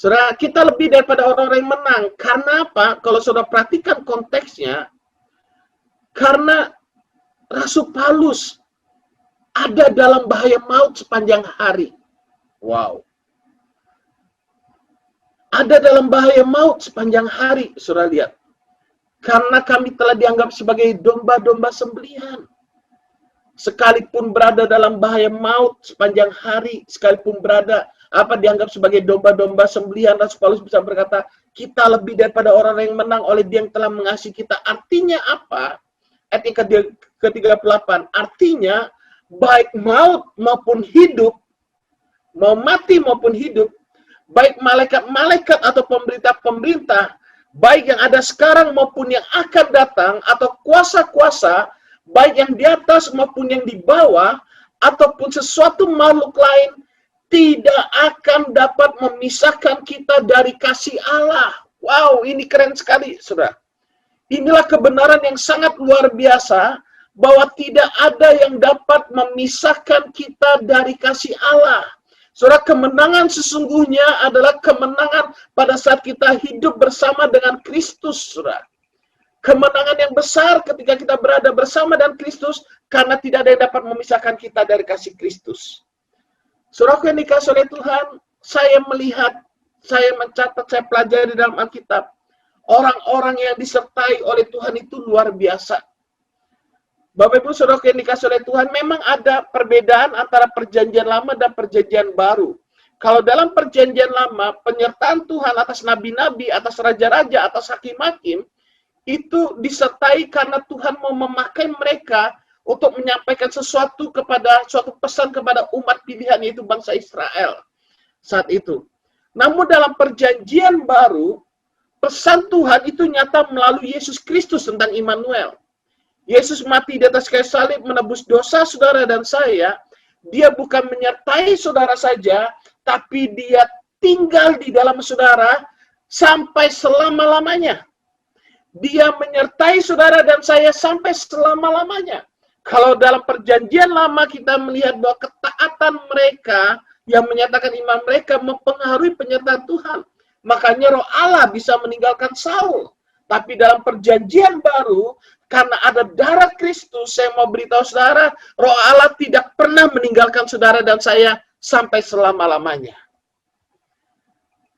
Saudara, kita lebih daripada orang-orang yang menang. Karena apa? Kalau saudara perhatikan konteksnya, karena Rasul Paulus ada dalam bahaya maut sepanjang hari. Wow. Ada dalam bahaya maut sepanjang hari, saudara lihat. Karena kami telah dianggap sebagai domba-domba sembelihan. Sekalipun berada dalam bahaya maut sepanjang hari, sekalipun berada dianggap sebagai domba-domba sembelihan, Rasul Paulus bisa berkata, kita lebih daripada orang yang menang oleh Dia yang telah mengasihi kita. Artinya apa? Ayat ke-38. Artinya, baik maut maupun hidup, mau mati maupun hidup, baik malaikat-malaikat atau pemerintah-pemerintah, baik yang ada sekarang maupun yang akan datang, atau kuasa-kuasa, baik yang di atas maupun yang di bawah, ataupun sesuatu makhluk lain, tidak akan dapat memisahkan kita dari kasih Allah. Wow, ini keren sekali, saudara. Inilah kebenaran yang sangat luar biasa, bahwa tidak ada yang dapat memisahkan kita dari kasih Allah. Saudara, kemenangan sesungguhnya adalah kemenangan pada saat kita hidup bersama dengan Kristus, saudara. Kemenangan yang besar ketika kita berada bersama dengan Kristus, karena tidak ada yang dapat memisahkan kita dari kasih Kristus. Saudara yang dikasihi oleh Tuhan, saya melihat, saya mencatat, saya pelajari dalam Alkitab, orang-orang yang disertai oleh Tuhan itu luar biasa. Bapak Ibu Saudara yang dikasihi oleh Tuhan, memang ada perbedaan antara perjanjian lama dan perjanjian baru. Kalau dalam perjanjian lama, penyertaan Tuhan atas nabi-nabi, atas raja-raja, atas hakim-hakim, itu disertai karena Tuhan mau memakai mereka untuk menyampaikan suatu pesan kepada umat pilihan, yaitu bangsa Israel saat itu. Namun dalam perjanjian baru, pesan Tuhan itu nyata melalui Yesus Kristus tentang Immanuel. Yesus mati di atas kayu salib menebus dosa saudara dan saya. Dia bukan menyertai saudara saja, tapi Dia tinggal di dalam saudara sampai selama-lamanya. Dia menyertai saudara dan saya sampai selama-lamanya. Kalau dalam perjanjian lama kita melihat bahwa ketaatan mereka yang menyatakan iman mereka mempengaruhi penyertaan Tuhan. Makanya Roh Allah bisa meninggalkan Saul. Tapi dalam perjanjian baru, karena ada darah Kristus, saya mau beritahu saudara, Roh Allah tidak pernah meninggalkan saudara dan saya sampai selama-lamanya.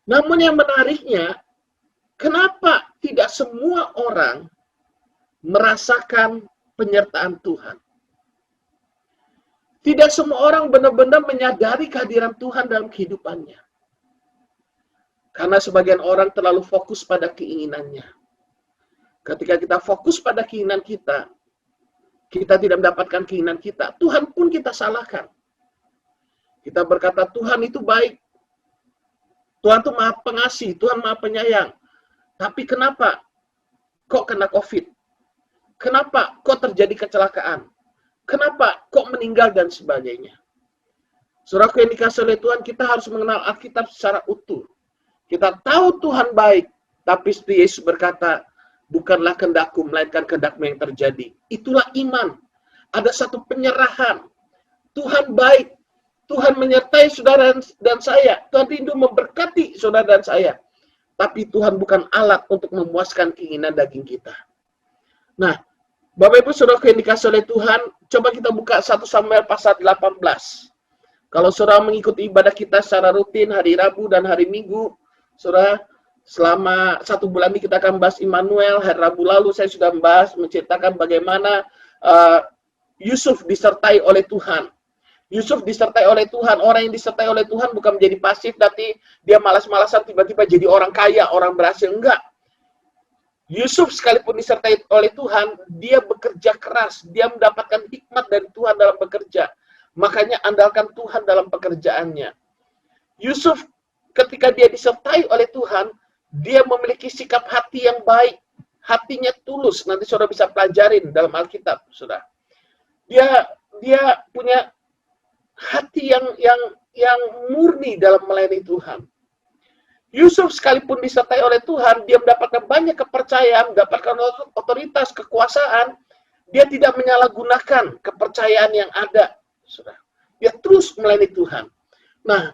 Namun yang menariknya, kenapa tidak semua orang merasakan penyertaan Tuhan? Tidak semua orang benar-benar menyadari kehadiran Tuhan dalam kehidupannya. Karena sebagian orang terlalu fokus pada keinginannya. Ketika kita fokus pada keinginan kita tidak mendapatkan keinginan kita. Tuhan pun kita salahkan. Kita berkata, Tuhan itu baik. Tuhan itu maha pengasih. Tuhan maha penyayang. Tapi kenapa kok kena COVID? Kenapa kok terjadi kecelakaan? Kenapa kok meninggal dan sebagainya? Saudaraku yang dikasihi oleh Tuhan, kita harus mengenal Alkitab secara utuh. Kita tahu Tuhan baik, tapi seperti Yesus berkata, bukanlah kehendakku, melainkan kehendakmu yang terjadi. Itulah iman. Ada satu penyerahan. Tuhan baik. Tuhan menyertai saudara dan saya. Tuhan rindu memberkati saudara dan saya. Tapi Tuhan bukan alat untuk memuaskan keinginan daging kita. Nah, Bapak Ibu Saudara yang dikasihi oleh Tuhan, coba kita buka 1 Samuel pasal 18. Kalau saudara mengikuti ibadah kita secara rutin hari Rabu dan hari Minggu, saudara, selama 1 bulan ini kita akan bahas Immanuel. Hari Rabu lalu saya sudah membahas, menceritakan bagaimana Yusuf disertai oleh Tuhan. Yusuf disertai oleh Tuhan. Orang yang disertai oleh Tuhan bukan menjadi pasif, tapi dia malas-malasan tiba-tiba jadi orang kaya, orang berhasil. Enggak. Yusuf sekalipun disertai oleh Tuhan, dia bekerja keras. Dia mendapatkan hikmat dari Tuhan dalam bekerja. Makanya andalkan Tuhan dalam pekerjaannya. Yusuf ketika dia disertai oleh Tuhan, dia memiliki sikap hati yang baik. Hatinya tulus. Nanti saudara bisa pelajarin dalam Alkitab, saudara. Dia punya hati yang murni dalam melayani Tuhan. Yusuf sekalipun disertai oleh Tuhan, dia mendapatkan banyak kepercayaan, mendapatkan otoritas, kekuasaan. Dia tidak menyalahgunakan kepercayaan yang ada, saudara. Dia terus melayani Tuhan. Nah,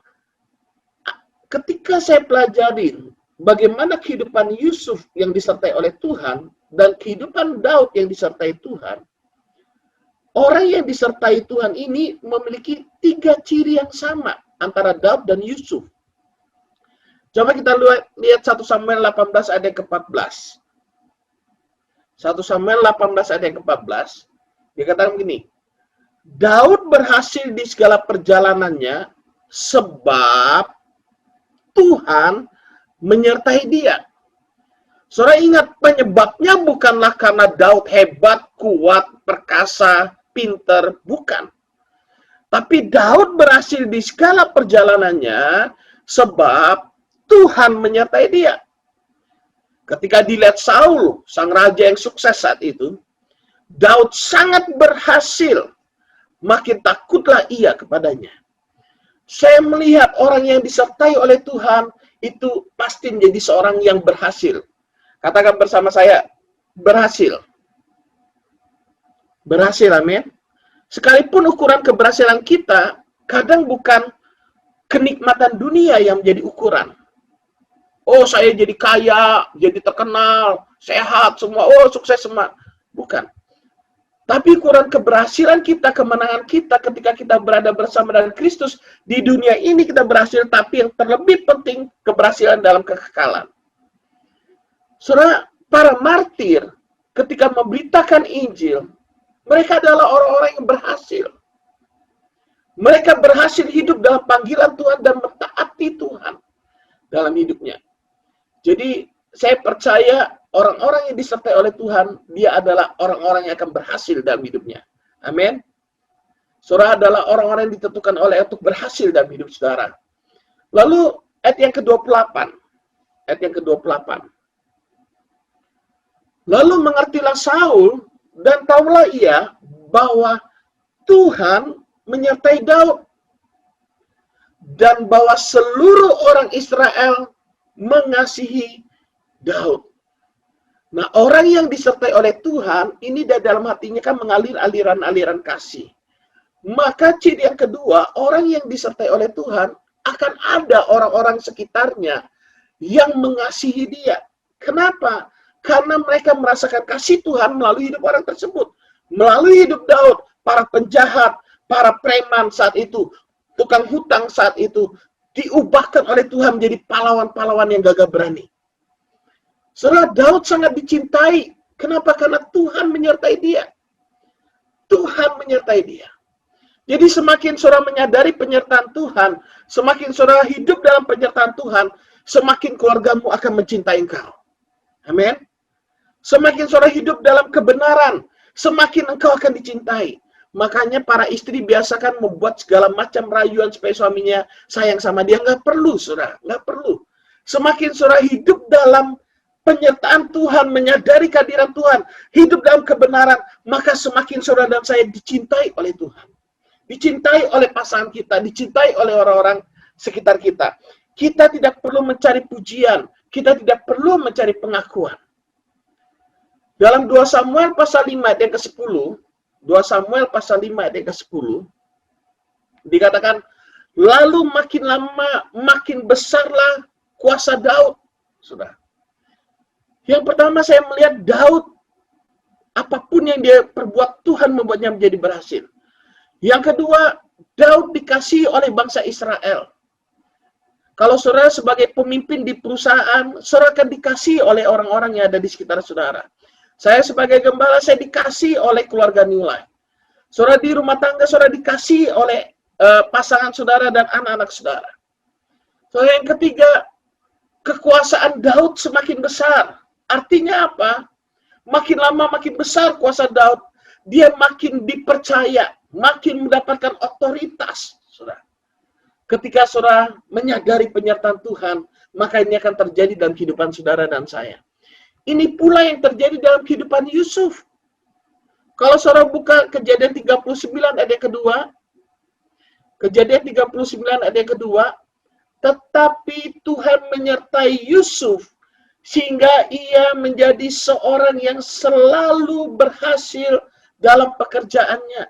ketika saya pelajarin bagaimana kehidupan Yusuf yang disertai oleh Tuhan dan kehidupan Daud yang disertai Tuhan, orang yang disertai Tuhan ini memiliki 3 ciri yang sama antara Daud dan Yusuf. Coba kita lihat 1 Samuel 18 ayat yang ke-14. 1 Samuel 18 ayat yang ke-14, dia katakan begini, Daud berhasil di segala perjalanannya sebab Tuhan menyertai dia. Saudara ingat, penyebabnya bukanlah karena Daud hebat, kuat, perkasa, pinter, bukan. Tapi Daud berhasil di segala perjalanannya sebab Tuhan menyertai dia. Ketika dilihat Saul, sang raja yang sukses saat itu, Daud sangat berhasil. Makin takutlah ia kepadanya. Saya melihat orang yang disertai oleh Tuhan itu pasti menjadi seorang yang berhasil. Katakan bersama saya, berhasil. Berhasil, amin. Sekalipun ukuran keberhasilan kita, kadang bukan kenikmatan dunia yang menjadi ukuran. Oh, saya jadi kaya, jadi terkenal, sehat semua, oh sukses semua. Bukan. Tapi ukuran keberhasilan kita, kemenangan kita ketika kita berada bersama dengan Kristus, di dunia ini kita berhasil, tapi yang terlebih penting, keberhasilan dalam kekekalan. Saudara, para martir ketika memberitakan Injil, mereka adalah orang-orang yang berhasil. Mereka berhasil hidup dalam panggilan Tuhan dan mentaati Tuhan dalam hidupnya. Jadi, saya percaya orang-orang yang disertai oleh Tuhan, dia adalah orang-orang yang akan berhasil dalam hidupnya. Amin. Saudara adalah orang-orang yang ditentukan oleh untuk berhasil dalam hidup saudara. Lalu, ayat yang ke-28. Ayat yang ke-28. Lalu mengertilah Saul, dan tahulah ia bahwa Tuhan menyertai Daud. Dan bahwa seluruh orang Israel mengasihi Daud. Nah, orang yang disertai oleh Tuhan, ini dalam hatinya kan mengalir aliran-aliran kasih. Maka ciri yang kedua, orang yang disertai oleh Tuhan, akan ada orang-orang sekitarnya yang mengasihi dia. Kenapa? Karena mereka merasakan kasih Tuhan melalui hidup orang tersebut. Melalui hidup Daud, para penjahat, para preman saat itu, tukang hutang saat itu, diubahkan oleh Tuhan menjadi pahlawan-pahlawan yang gagah berani. Saudara, Daud sangat dicintai. Kenapa? Karena Tuhan menyertai dia. Tuhan menyertai dia. Jadi semakin saudara menyadari penyertaan Tuhan, semakin saudara hidup dalam penyertaan Tuhan, semakin keluargamu akan mencintai engkau. Amin. Semakin saudara hidup dalam kebenaran, semakin engkau akan dicintai. Makanya para istri biasakan membuat segala macam rayuan supaya suaminya sayang sama dia. Nggak perlu, saudara. Nggak perlu. Semakin saudara hidup dalam penyertaan Tuhan, menyadari kehadiran Tuhan, hidup dalam kebenaran, maka semakin saudara dan saya dicintai oleh Tuhan. Dicintai oleh pasangan kita, dicintai oleh orang-orang sekitar kita. Kita tidak perlu mencari pujian, kita tidak perlu mencari pengakuan. Dalam 2 Samuel pasal 5 ayat yang ke-10, 2 Samuel pasal 5 ayat yang ke-10, dikatakan, lalu makin lama, makin besarlah kuasa Daud. Sudah. Yang pertama saya melihat Daud, apapun yang dia perbuat, Tuhan membuatnya menjadi berhasil. Yang kedua, Daud dikasihi oleh bangsa Israel. Kalau saudara sebagai pemimpin di perusahaan, saudara akan dikasihi oleh orang-orang yang ada di sekitar saudara. Saya sebagai gembala, saya dikasihi oleh keluarga New Life. Saudara di rumah tangga, saudara dikasihi oleh pasangan saudara dan anak-anak saudara. Saudara yang ketiga, kekuasaan Daud semakin besar. Artinya apa? Makin lama makin besar kuasa Daud, dia makin dipercaya, makin mendapatkan otoritas. Saudara. Ketika saudara menyadari penyertaan Tuhan, maka ini akan terjadi dalam kehidupan saudara dan saya. Ini pula yang terjadi dalam kehidupan Yusuf. Kalau saudara buka Kejadian 39 ayat yang kedua, Kejadian 39 ayat yang kedua, tetapi Tuhan menyertai Yusuf sehingga ia menjadi seorang yang selalu berhasil dalam pekerjaannya.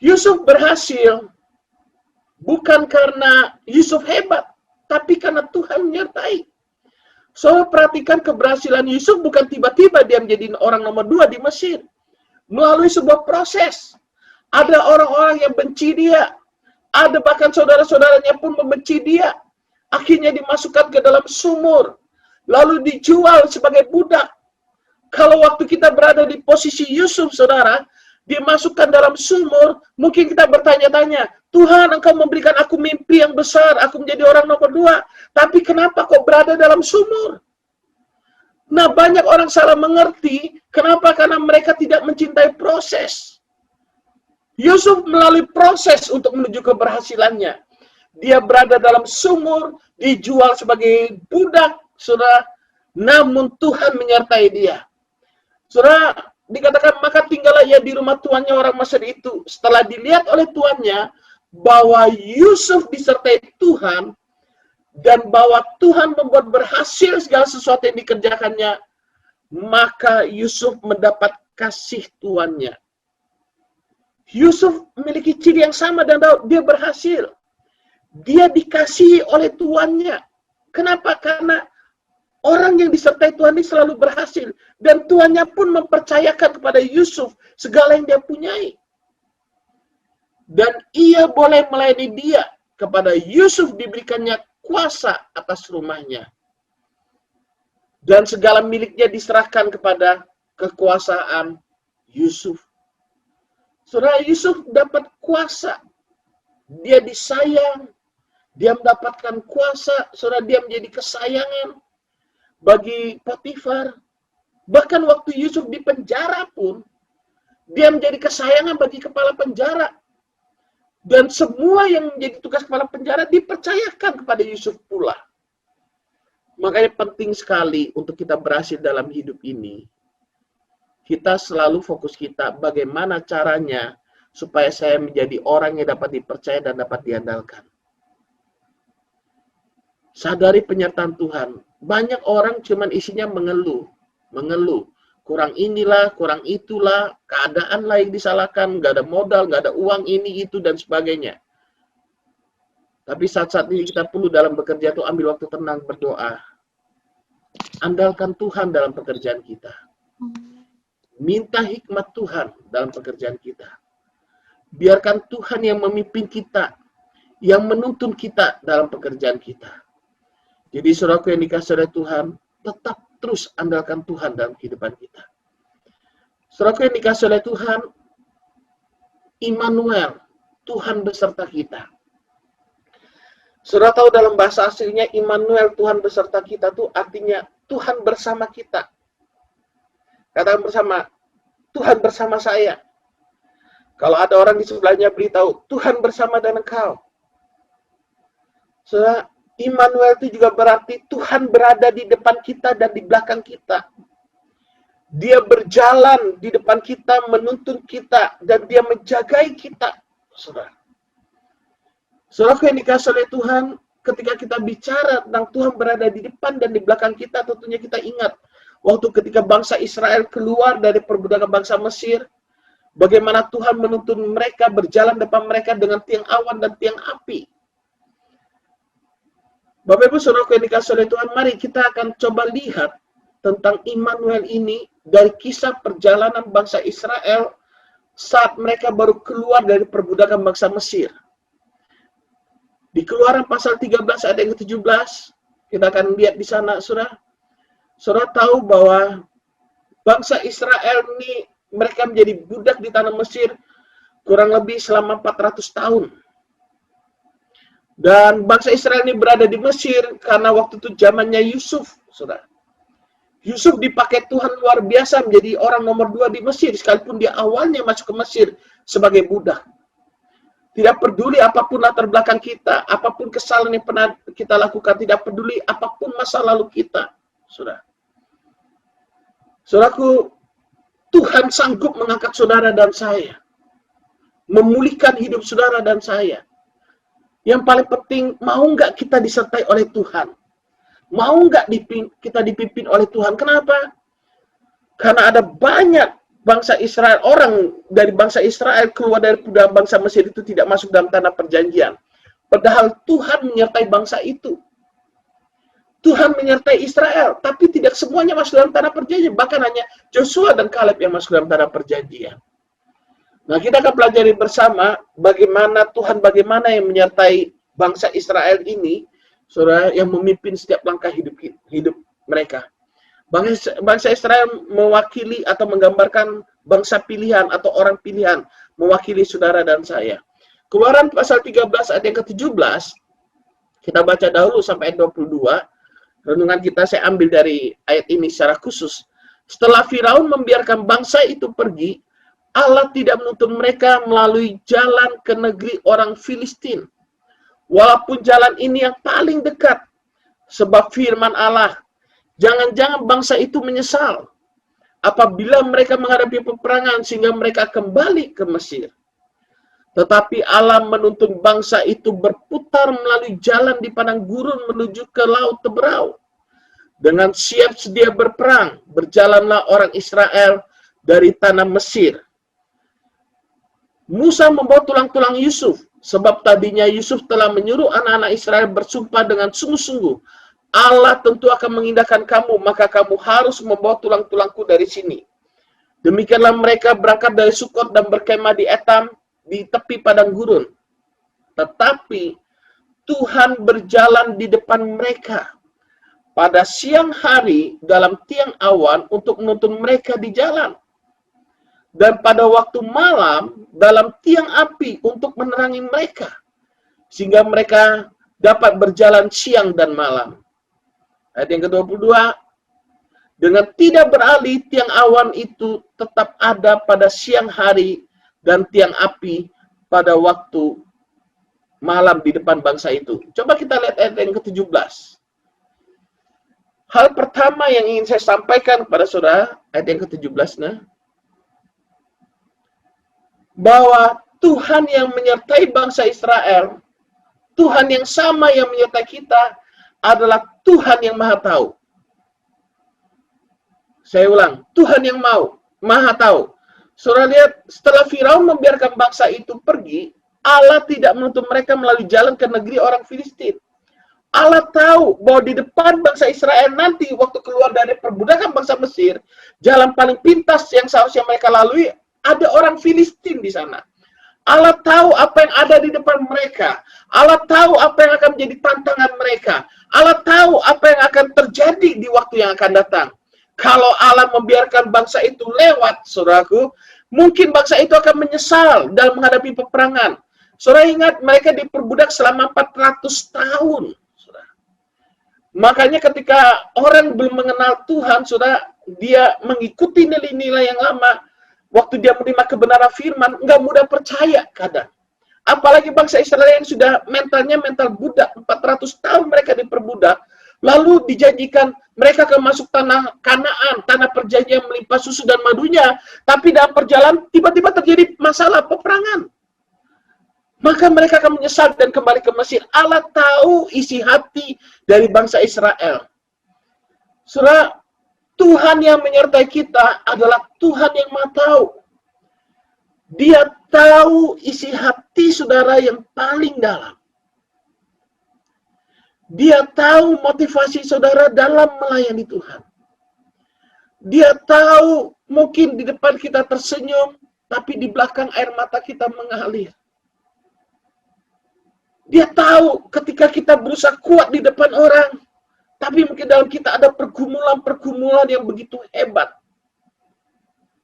Yusuf berhasil Bukan karena Yusuf hebat, tapi karena Tuhan menyertai. So, perhatikan keberhasilan Yusuf bukan tiba-tiba dia menjadi orang nomor 2 di Mesir. Melalui sebuah proses. Ada orang-orang yang benci dia. Ada bahkan saudara-saudaranya pun membenci dia. Akhirnya dimasukkan ke dalam sumur. Lalu dijual sebagai budak. Kalau waktu kita berada di posisi Yusuf, saudara, dimasukkan dalam sumur, mungkin kita bertanya-tanya, Tuhan, Engkau memberikan aku mimpi yang besar, aku menjadi orang nomor 2, tapi kenapa kok berada dalam sumur? Nah, banyak orang salah mengerti, kenapa? Karena mereka tidak mencintai proses. Yusuf melalui proses untuk menuju keberhasilannya. Dia berada dalam sumur, dijual sebagai budak, saudara, namun Tuhan menyertai dia. Saudara, dikatakan, maka tinggallah ia di rumah tuannya orang Mesir itu. Setelah dilihat oleh tuannya, bahwa Yusuf disertai Tuhan, dan bahwa Tuhan membuat berhasil segala sesuatu yang dikerjakannya, maka Yusuf mendapat kasih tuannya. Yusuf memiliki ciri yang sama dan Daud, dia berhasil. Dia dikasihi oleh tuannya. Kenapa? Karena orang yang disertai Tuhan ini selalu berhasil. Dan tuannya pun mempercayakan kepada Yusuf segala yang dia punyai. Dan ia boleh melayani dia. Kepada Yusuf diberikannya kuasa atas rumahnya. Dan segala miliknya diserahkan kepada kekuasaan Yusuf. Saudara, Yusuf dapat kuasa. Dia disayang. Dia mendapatkan kuasa. Saudara, dia menjadi kesayangan bagi Potifar. Bahkan waktu Yusuf di penjara pun, dia menjadi kesayangan bagi kepala penjara. Dan semua yang menjadi tugas kepala penjara dipercayakan kepada Yusuf pula. Makanya penting sekali untuk kita berhasil dalam hidup ini. Kita selalu fokus kita bagaimana caranya supaya saya menjadi orang yang dapat dipercaya dan dapat diandalkan. Sadari penyertaan Tuhan. Banyak orang cuman isinya mengeluh. Kurang inilah, kurang itulah, keadaan lah yang disalahkan, nggak ada modal, nggak ada uang, ini, itu, dan sebagainya. Tapi saat-saat ini kita perlu dalam bekerja itu ambil waktu tenang, berdoa. Andalkan Tuhan dalam pekerjaan kita. Minta hikmat Tuhan dalam pekerjaan kita. Biarkan Tuhan yang memimpin kita, yang menuntun kita dalam pekerjaan kita. Jadi saudaraku yang dikasihi oleh Tuhan, tetap terus andalkan Tuhan dalam kehidupan kita. Saudaraku yang dikasihi oleh Tuhan, Immanuel, Tuhan beserta kita. Saudara tahu dalam bahasa aslinya Immanuel, Tuhan beserta kita itu artinya Tuhan bersama kita. Katakan bersama, Tuhan bersama saya. Kalau ada orang di sebelahnya beritahu, Tuhan bersama dengan engkau. Saudara, Immanuel itu juga berarti Tuhan berada di depan kita dan di belakang kita. Dia berjalan di depan kita, menuntun kita, dan dia menjagai kita. Saudara. Saudara yang dikasihi oleh Tuhan, ketika kita bicara tentang Tuhan berada di depan dan di belakang kita, tentunya kita ingat waktu ketika bangsa Israel keluar dari perbudakan bangsa Mesir, bagaimana Tuhan menuntun mereka berjalan depan mereka dengan tiang awan dan tiang api. Bapak Ibu Saudara yang dikasihi oleh Tuhan, mari kita akan coba lihat tentang Immanuel ini dari kisah perjalanan bangsa Israel saat mereka baru keluar dari perbudakan bangsa Mesir. Di Keluaran pasal 13 ayat yang ke-17, kita akan lihat di sana, Saudara. Saudara tahu bahwa bangsa Israel ini mereka menjadi budak di tanah Mesir kurang lebih selama 400 tahun. Dan bangsa Israel ini berada di Mesir karena waktu itu zamannya Yusuf, saudara. Yusuf dipakai Tuhan luar biasa menjadi orang nomor 2 di Mesir, sekalipun dia awalnya masuk ke Mesir sebagai budak. Tidak peduli apapun latar belakang kita, apapun kesalahan yang pernah kita lakukan, tidak peduli apapun masa lalu kita, saudara. Saudaraku, Tuhan sanggup mengangkat saudara dan saya, memulihkan hidup saudara dan saya. Yang paling penting, mau nggak kita disertai oleh Tuhan? Mau nggak kita dipimpin oleh Tuhan? Kenapa? Karena ada banyak bangsa Israel, orang dari bangsa Israel keluar dari bangsa Mesir itu tidak masuk dalam tanah perjanjian. Padahal Tuhan menyertai bangsa itu. Tuhan menyertai Israel, tapi tidak semuanya masuk dalam tanah perjanjian. Bahkan hanya Joshua dan Kaleb yang masuk dalam tanah perjanjian. Nah, kita akan pelajari bersama bagaimana Tuhan, bagaimana yang menyertai bangsa Israel ini, saudara, yang memimpin setiap langkah hidup mereka. Bangsa Israel mewakili atau menggambarkan bangsa pilihan atau orang pilihan, mewakili saudara dan saya. Keluaran pasal 13 ayat yang ke-17, kita baca dahulu sampai ayat 22. Renungan kita saya ambil dari ayat ini secara khusus. Setelah Firaun membiarkan bangsa itu pergi, Allah tidak menuntun mereka melalui jalan ke negeri orang Filistin. Walaupun jalan ini yang paling dekat, sebab firman Allah, jangan-jangan bangsa itu menyesal apabila mereka menghadapi peperangan sehingga mereka kembali ke Mesir. Tetapi Allah menuntun bangsa itu berputar melalui jalan di padang gurun menuju ke Laut Teberau. Dengan siap sedia berperang, berjalanlah orang Israel dari tanah Mesir. Musa membawa tulang-tulang Yusuf, sebab tadinya Yusuf telah menyuruh anak-anak Israel bersumpah dengan sungguh-sungguh, Allah tentu akan mengindahkan kamu, maka kamu harus membawa tulang-tulangku dari sini. Demikianlah mereka berangkat dari Sukot dan berkemah di Etam, di tepi padang gurun. Tetapi Tuhan berjalan di depan mereka pada siang hari dalam tiang awan untuk menuntun mereka di jalan, dan pada waktu malam dalam tiang api untuk menerangi mereka, sehingga mereka dapat berjalan siang dan malam. Ayat yang ke-22, dengan tidak beralih tiang awan itu tetap ada pada siang hari dan tiang api pada waktu malam di depan bangsa itu. Coba kita lihat ayat yang ke-17. Hal pertama yang ingin saya sampaikan kepada saudara, ayat yang ke-17, bahwa Tuhan yang menyertai bangsa Israel, Tuhan yang sama yang menyertai kita, adalah Tuhan yang Maha Tahu. Saya ulang, Tuhan yang Maha Tahu. Saudara lihat, setelah Firaun membiarkan bangsa itu pergi, Allah tidak menuntun mereka melalui jalan ke negeri orang Filistin. Allah tahu bahwa di depan bangsa Israel nanti waktu keluar dari perbudakan bangsa Mesir, jalan paling pintas yang seharusnya mereka lalui, ada orang Filistin di sana. Allah tahu apa yang ada di depan mereka. Allah tahu apa yang akan menjadi tantangan mereka. Allah tahu apa yang akan terjadi di waktu yang akan datang. Kalau Allah membiarkan bangsa itu lewat, saudaraku, mungkin bangsa itu akan menyesal dalam menghadapi peperangan. Saudara ingat, mereka diperbudak selama 400 tahun. Saudara. Makanya ketika orang belum mengenal Tuhan, saudara, dia mengikuti nilai-nilai yang lama, waktu dia menerima kebenaran firman, nggak mudah percaya kadang. Apalagi bangsa Israel yang sudah mentalnya mental budak, 400 tahun mereka diperbudak, lalu dijanjikan mereka akan masuk tanah Kanaan, tanah perjanjian melimpah susu dan madunya, tapi dalam perjalanan tiba-tiba terjadi masalah peperangan. Maka mereka akan menyesal dan kembali ke Mesir. Allah tahu isi hati dari bangsa Israel. Saudara, Tuhan yang menyertai kita adalah Tuhan yang Maha Tahu. Dia tahu isi hati saudara yang paling dalam. Dia tahu motivasi saudara dalam melayani Tuhan. Dia tahu mungkin di depan kita tersenyum, tapi di belakang air mata kita mengalir. Dia tahu ketika kita berusaha kuat di depan orang, tapi mungkin dalam kita ada pergumulan-pergumulan yang begitu hebat.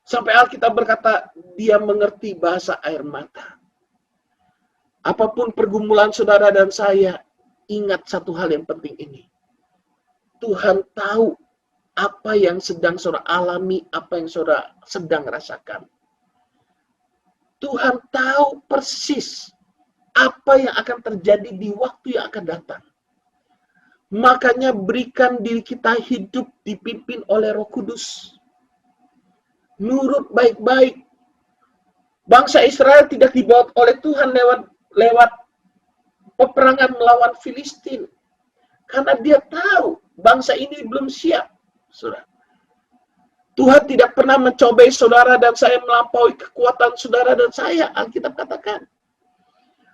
Sampai Alkitab berkata, dia mengerti bahasa air mata. Apapun pergumulan saudara dan saya, ingat satu hal yang penting ini. Tuhan tahu apa yang sedang saudara alami, apa yang saudara sedang rasakan. Tuhan tahu persis apa yang akan terjadi di waktu yang akan datang. Makanya berikan diri kita hidup dipimpin oleh Roh Kudus. Nurut baik-baik. Bangsa Israel tidak dibawa oleh Tuhan lewat peperangan melawan Filistin. Karena dia tahu bangsa ini belum siap. Saudara. Tuhan tidak pernah mencobai saudara dan saya melampaui kekuatan saudara dan saya. Alkitab katakan.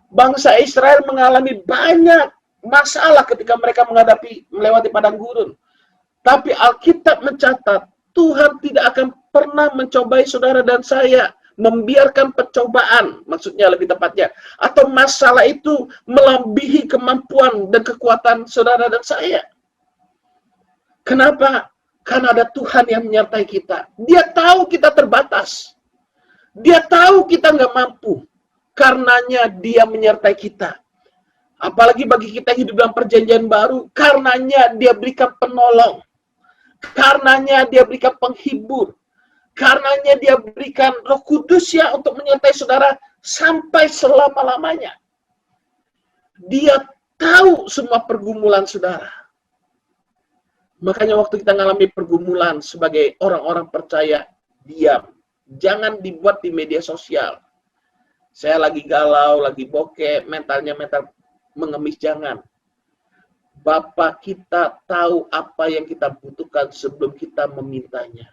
Bangsa Israel mengalami banyak masalah ketika mereka melewati padang gurun. Tapi Alkitab mencatat, Tuhan tidak akan pernah mencobai saudara dan saya, membiarkan percobaan, maksudnya lebih tepatnya, atau masalah itu melebihi kemampuan dan kekuatan saudara dan saya. Kenapa? Karena ada Tuhan yang menyertai kita. Dia tahu kita terbatas. Dia tahu kita nggak mampu. Karenanya dia menyertai kita. Apalagi bagi kita yang hidup dalam perjanjian baru, karenanya dia berikan penolong. Karenanya dia berikan penghibur. Karenanya dia berikan Roh Kudus ya untuk menyertai saudara sampai selama-lamanya. Dia tahu semua pergumulan saudara. Makanya waktu kita mengalami pergumulan sebagai orang-orang percaya, diam. Jangan dibuat di media sosial. Saya lagi galau, lagi bokeh, mental mengemis, jangan. Bapa kita tahu apa yang kita butuhkan sebelum kita memintanya.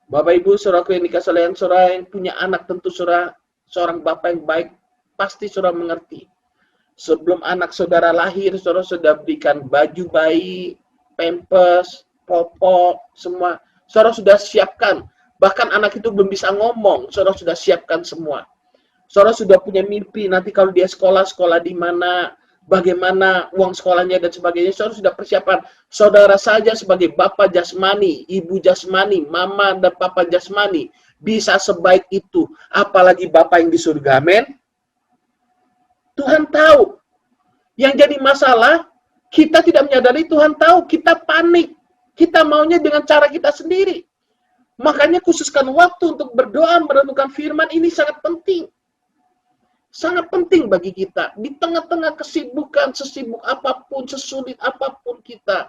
Bapak Ibu, saudaraku yang dikasihi oleh saudara yang punya anak, tentu saudara seorang bapak yang baik, pasti saudara mengerti. Sebelum anak saudara lahir, saudara sudah berikan baju bayi, pampers, popok, semua. Saudara sudah siapkan. Bahkan anak itu belum bisa ngomong, saudara sudah siapkan semua. Saudara sudah punya mimpi, nanti kalau dia sekolah di mana, bagaimana uang sekolahnya dan sebagainya, saudara sudah persiapan. Saudara saja sebagai bapak jasmani, ibu jasmani, mama dan papa jasmani, bisa sebaik itu. Apalagi bapak yang di surga, amin. Tuhan tahu. Yang jadi masalah, kita tidak menyadari Tuhan tahu, kita panik. Kita maunya dengan cara kita sendiri. Makanya khususkan waktu untuk berdoa, merenungkan firman, ini sangat penting. Sangat penting bagi kita. Di tengah-tengah kesibukan, sesibuk apapun, sesulit apapun kita,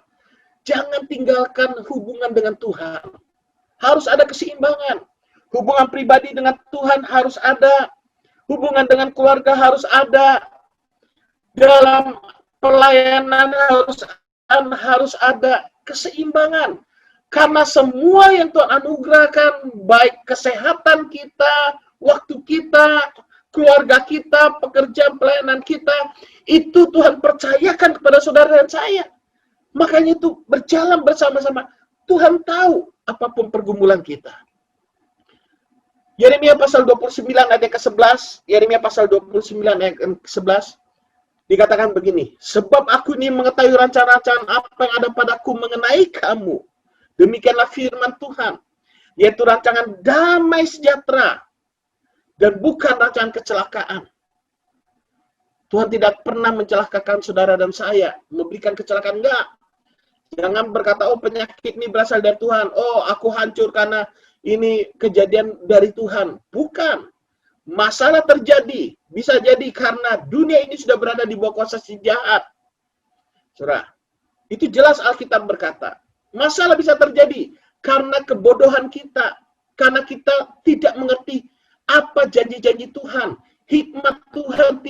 jangan tinggalkan hubungan dengan Tuhan. Harus ada keseimbangan. Hubungan pribadi dengan Tuhan harus ada. Hubungan dengan keluarga harus ada. Dalam pelayanan harus ada keseimbangan. Karena semua yang Tuhan anugerahkan, baik kesehatan kita, waktu kita, keluarga kita, pekerjaan pelayanan kita, itu Tuhan percayakan kepada saudara dan saya. Makanya itu berjalan bersama-sama. Tuhan tahu apapun pergumulan kita. Yeremia pasal 29 ayat ke-11, Yeremia pasal 29 ayat ke-11, dikatakan begini, sebab aku ini mengetahui rencana-rencana apa yang ada padaku mengenai kamu. Demikianlah firman Tuhan, yaitu rancangan damai sejahtera, dan bukan rancangan kecelakaan. Tuhan tidak pernah mencelakakan saudara dan saya, memberikan kecelakaan, enggak. Jangan berkata, oh penyakit ini berasal dari Tuhan, oh aku hancur karena ini kejadian dari Tuhan. Bukan. Masalah terjadi, bisa jadi karena dunia ini sudah berada di bawah kuasa si jahat. Saudara, itu jelas Alkitab berkata. Masalah bisa terjadi karena kebodohan kita, karena kita tidak mengerti apa janji-janji Tuhan, hikmat Tuhan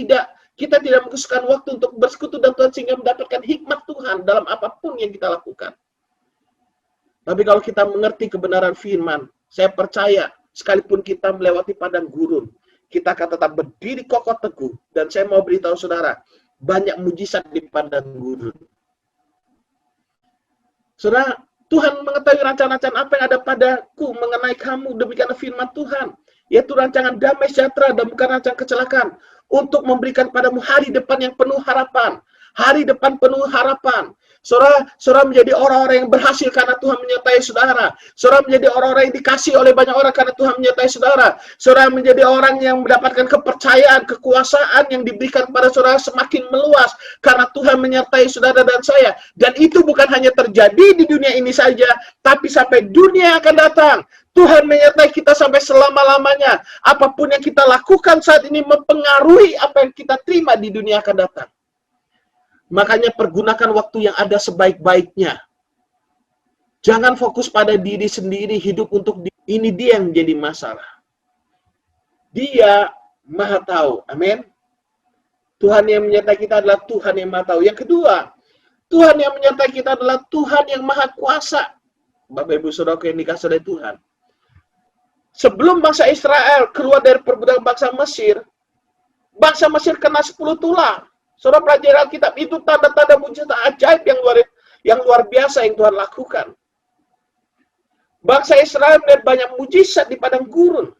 kita tidak mengkhususkan waktu untuk bersekutu dengan Tuhan sehingga mendapatkan hikmat Tuhan dalam apapun yang kita lakukan. Tapi kalau kita mengerti kebenaran firman, saya percaya sekalipun kita melewati padang gurun, kita akan tetap berdiri kokoh teguh. Dan saya mau beritahu saudara, banyak mujizat di padang gurun. Saudara, Tuhan mengetahui rancangan-rancangan apa yang ada padaku mengenai kamu, demikianlah firman Tuhan, yaitu rancangan damai sejahtera dan bukan rancangan kecelakaan, untuk memberikan padamu hari depan yang penuh harapan. Hari depan penuh harapan. Saudara menjadi orang-orang yang berhasil karena Tuhan menyertai saudara. Saudara menjadi orang-orang yang dikasih oleh banyak orang karena Tuhan menyertai saudara. Saudara menjadi orang yang mendapatkan kepercayaan, kekuasaan yang diberikan kepada saudara semakin meluas karena Tuhan menyertai saudara dan saya. Dan itu bukan hanya terjadi di dunia ini saja, tapi sampai dunia akan datang. Tuhan menyertai kita sampai selama-lamanya. Apapun yang kita lakukan saat ini mempengaruhi apa yang kita terima di dunia akan datang. Makanya pergunakan waktu yang ada sebaik-baiknya. Jangan fokus pada diri sendiri, hidup untuk ini dia yang menjadi masalah. Dia Maha Tahu. Amin. Tuhan yang menyertai kita adalah Tuhan yang Maha Tahu. Yang kedua, Tuhan yang menyertai kita adalah Tuhan yang Maha Kuasa. Bapak Ibu Saudara yang dikasihi oleh Tuhan. Sebelum bangsa Israel keluar dari perbudakan bangsa Mesir, Bangsa Mesir kena 10 tulah. Saudara pelajari Alkitab, itu tanda-tanda mujizat ajaib yang luar biasa yang Tuhan lakukan. Bangsa Israel melihat banyak mujizat di padang gurun,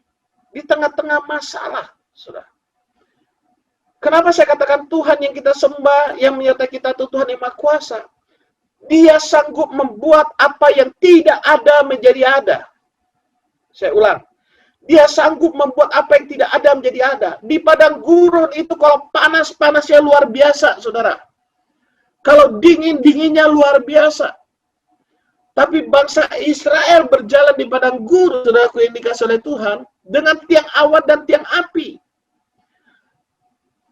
di tengah-tengah masalah, saudara. Kenapa saya katakan Tuhan yang kita sembah, yang menyertai kita itu Tuhan yang Maha Kuasa? Dia sanggup membuat apa yang tidak ada menjadi ada. Saya ulang. Dia sanggup membuat apa yang tidak ada menjadi ada. Di padang gurun itu kalau panas-panasnya luar biasa, saudara. Kalau dingin-dinginnya luar biasa. Tapi bangsa Israel berjalan di padang gurun, saudaraku yang dikasih oleh Tuhan, dengan tiang awan dan tiang api.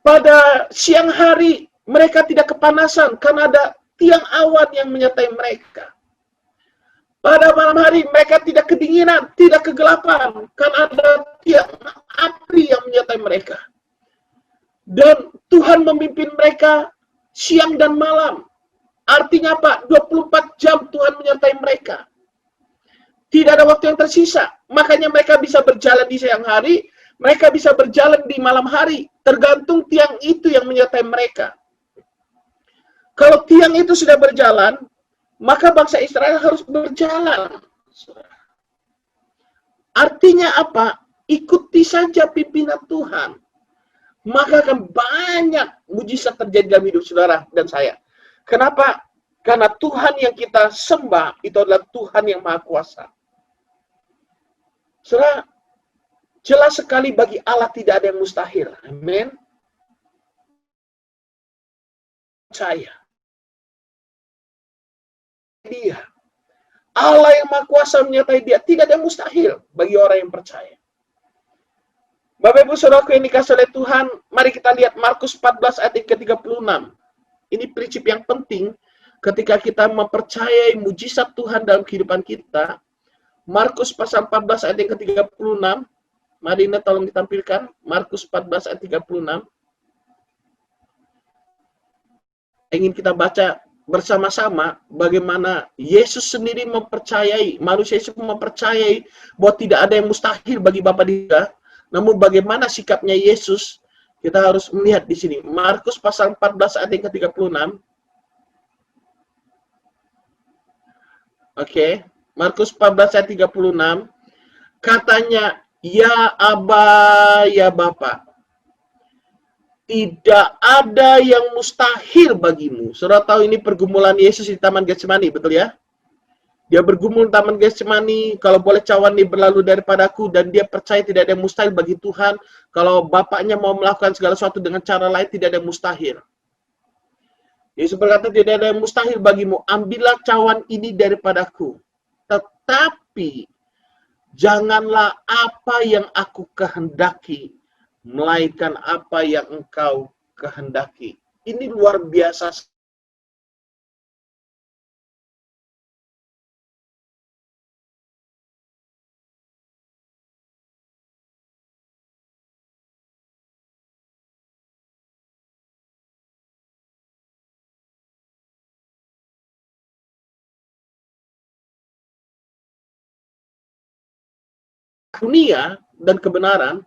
Pada siang hari, mereka tidak kepanasan karena ada tiang awan yang menyertai mereka. Pada malam hari, mereka tidak kedinginan, tidak kegelapan, karena ada tiang api yang menyertai mereka. Dan Tuhan memimpin mereka siang dan malam. Artinya apa? 24 jam Tuhan menyertai mereka. Tidak ada waktu yang tersisa. Makanya mereka bisa berjalan di siang hari, mereka bisa berjalan di malam hari. Tergantung tiang itu yang menyertai mereka. Kalau tiang itu sudah berjalan, maka bangsa Israel harus berjalan. Artinya apa? Ikuti saja pimpinan Tuhan. Maka akan banyak mujizat terjadi dalam hidup saudara dan saya. Kenapa? Karena Tuhan yang kita sembah itu adalah Tuhan yang Maha Kuasa. Saudara, jelas sekali bagi Allah tidak ada yang mustahil. Amin. Percaya. Dia. Allah yang Maha Kuasa menyertai dia. Tidak ada yang mustahil bagi orang yang percaya. Bapak Ibu Saudaraku yang dikasih oleh Tuhan, mari kita lihat Markus 14 ayat ke-36. Ini prinsip yang penting ketika kita mempercayai mujizat Tuhan dalam kehidupan kita. Markus pasal 14 ayat yang ke-36. Mari Ina tolong ditampilkan. Markus 14 ayat 36. Ingin kita baca bersama-sama bagaimana Yesus sendiri mempercayai, manusia Yesus mempercayai bahwa tidak ada yang mustahil bagi Bapa dia. Namun bagaimana sikapnya Yesus, kita harus melihat di sini. Markus pasal 14 ayat yang ke-36. Oke, Markus 14 ayat 36. Katanya, "Ya Aba, ya Bapa, tidak ada yang mustahil bagimu." Saudara tahu ini pergumulan Yesus di Taman Getsemani, betul ya? Dia bergumul di Taman Getsemani, kalau boleh cawan ini berlalu daripadaku, dan dia percaya tidak ada yang mustahil bagi Tuhan. Kalau Bapaknya mau melakukan segala sesuatu dengan cara lain, tidak ada yang mustahil. Yesus berkata, tidak ada yang mustahil bagimu, ambillah cawan ini daripadaku. Tetapi, janganlah apa yang aku kehendaki, melainkan apa yang engkau kehendaki. Ini luar biasa. Dunia dan kebenaran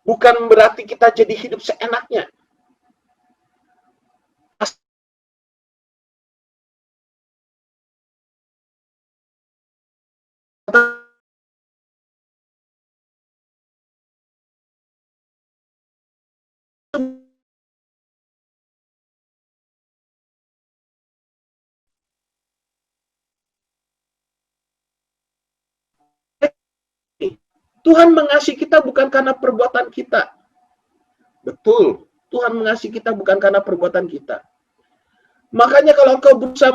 bukan berarti kita jadi hidup seenaknya. Tuhan mengasihi kita bukan karena perbuatan kita. Betul, Tuhan mengasihi kita bukan karena perbuatan kita. Makanya kalau engkau berusaha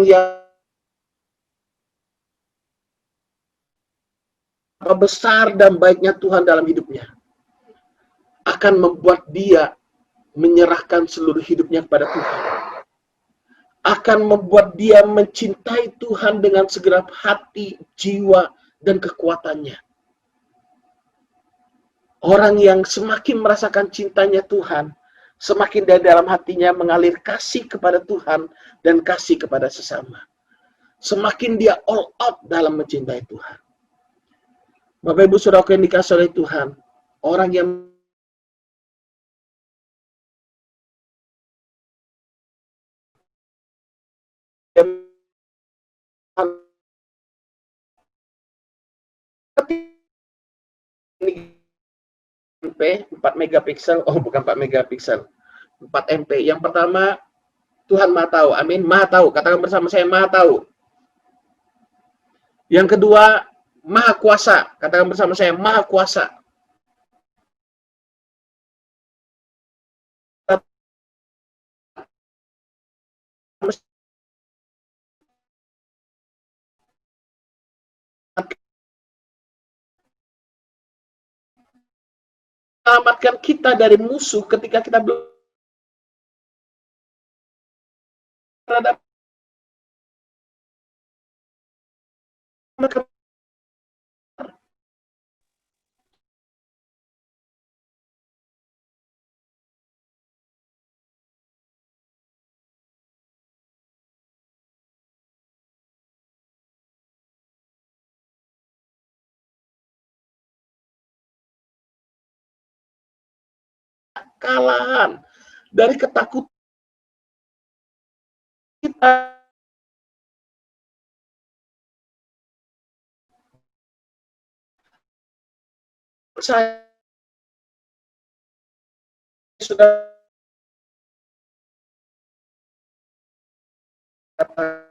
yang besar dan baiknya Tuhan dalam hidupnya akan membuat dia menyerahkan seluruh hidupnya kepada Tuhan. akan membuat dia mencintai Tuhan dengan segenap hati, jiwa, dan kekuatannya. Orang yang semakin merasakan cintanya Tuhan, semakin dari dalam hatinya mengalir kasih kepada Tuhan dan kasih kepada sesama. Semakin dia all out dalam mencintai Tuhan. Bapak Ibu Saudara yang dikasihi oleh Tuhan, orang yang MP 4 megapiksel, oh bukan 4 megapiksel, 4 MP. Yang pertama, Tuhan Maha tahu, amin, Maha tahu, katakan bersama saya, Maha tahu. Yang kedua, Maha kuasa, katakan bersama saya, Maha kuasa. Menyelamatkan kita dari musuh ketika kita berada kalahan dari ketakutan kita. Saya sudah kata,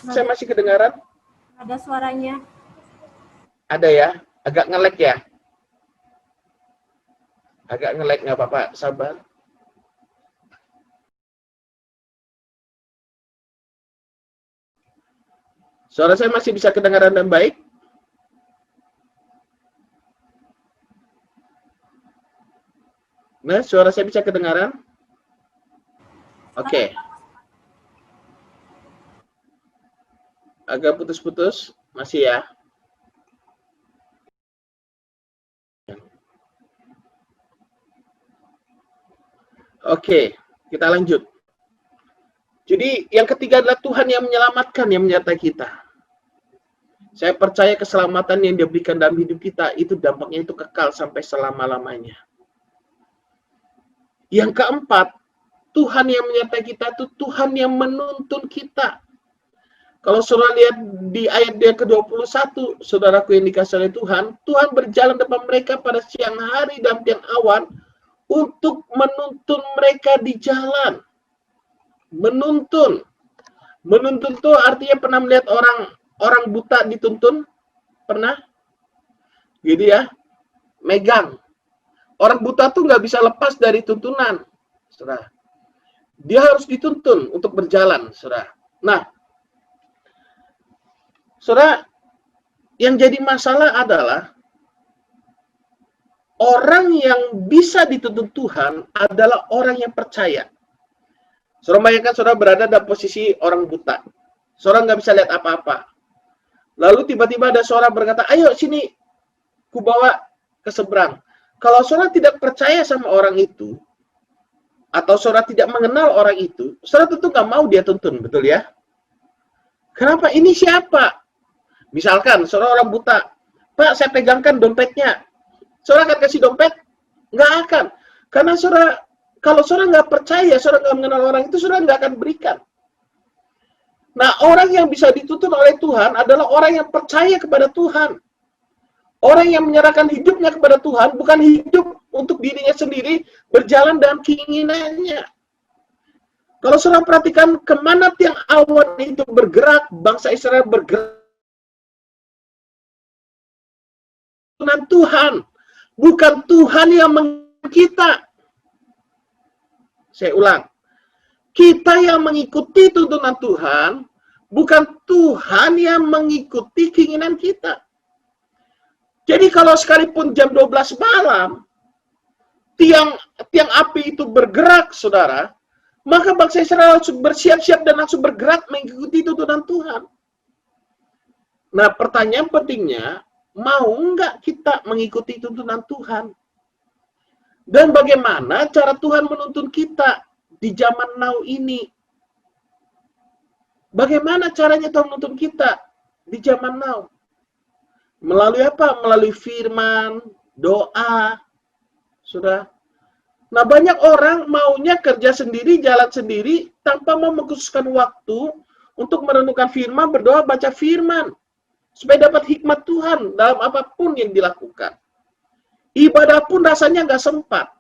saya masih kedengaran? Ada suaranya. Ada ya, agak nge-lag ya. Agak nge-lag, nggak apa-apa, sabar. Suara saya masih bisa kedengaran dan baik? Nah, suara saya bisa kedengaran? Oke. Agak putus-putus, masih ya? Oke, kita lanjut. Jadi yang ketiga adalah Tuhan yang menyelamatkan, yang menyertai kita. Saya percaya keselamatan yang diberikan dalam hidup kita itu dampaknya itu kekal sampai selama-lamanya. Yang keempat, Tuhan yang menyertai kita itu Tuhan yang menuntun kita. Kalau saudara lihat di ayat yang ke-21, saudaraku yang dikasihi oleh Tuhan, Tuhan berjalan depan mereka pada siang hari dan tiang awan untuk menuntun mereka di jalan. Menuntun. Menuntun itu artinya pernah melihat orang buta dituntun? Pernah? Gitu ya. Megang. Orang buta tuh nggak bisa lepas dari tuntunan, saudara. Dia harus dituntun untuk berjalan, saudara. Nah, saudara, yang jadi masalah adalah orang yang bisa dituntun Tuhan adalah orang yang percaya. Saudara bayangkan saudara berada dalam posisi orang buta. Saudara nggak bisa lihat apa-apa. Lalu tiba-tiba ada suara berkata, ayo sini, ku bawa ke seberang. Kalau saudara tidak percaya sama orang itu, atau saudara tidak mengenal orang itu, saudara tentu nggak mau dia tuntun, betul ya? Kenapa? Ini siapa? Misalkan, saudara orang buta, Pak, saya pegangkan dompetnya. Saudara akan kasih dompet? Nggak akan. Karena saudara, kalau saudara nggak percaya, saudara nggak mengenal orang itu, saudara nggak akan berikan. Nah, orang yang bisa dituntun oleh Tuhan adalah orang yang percaya kepada Tuhan. Orang yang menyerahkan hidupnya kepada Tuhan, bukan hidup untuk dirinya sendiri, berjalan dalam keinginannya. Kalau saudara perhatikan kemana tiang awan itu bergerak, bangsa Israel bergerak dengan Tuhan, bukan Tuhan yang mengikuti kita. Saya ulang, kita yang mengikuti tuntunan Tuhan, bukan Tuhan yang mengikuti keinginan kita. Jadi kalau sekalipun jam 12 malam, tiang api itu bergerak, saudara, maka bangsa Israel harus bersiap-siap dan langsung bergerak mengikuti tuntunan Tuhan. Nah, pertanyaan pentingnya, mau nggak kita mengikuti tuntunan Tuhan? Dan bagaimana cara Tuhan menuntun kita di zaman now ini? Bagaimana caranya Tuhan menuntun kita di zaman now? Melalui apa? Melalui firman, doa, sudah. Nah, banyak orang maunya kerja sendiri, jalan sendiri, tanpa mau mengkhususkan waktu untuk merenungkan firman, berdoa, baca firman, supaya dapat hikmat Tuhan dalam apapun yang dilakukan. Ibadah pun rasanya nggak sempat.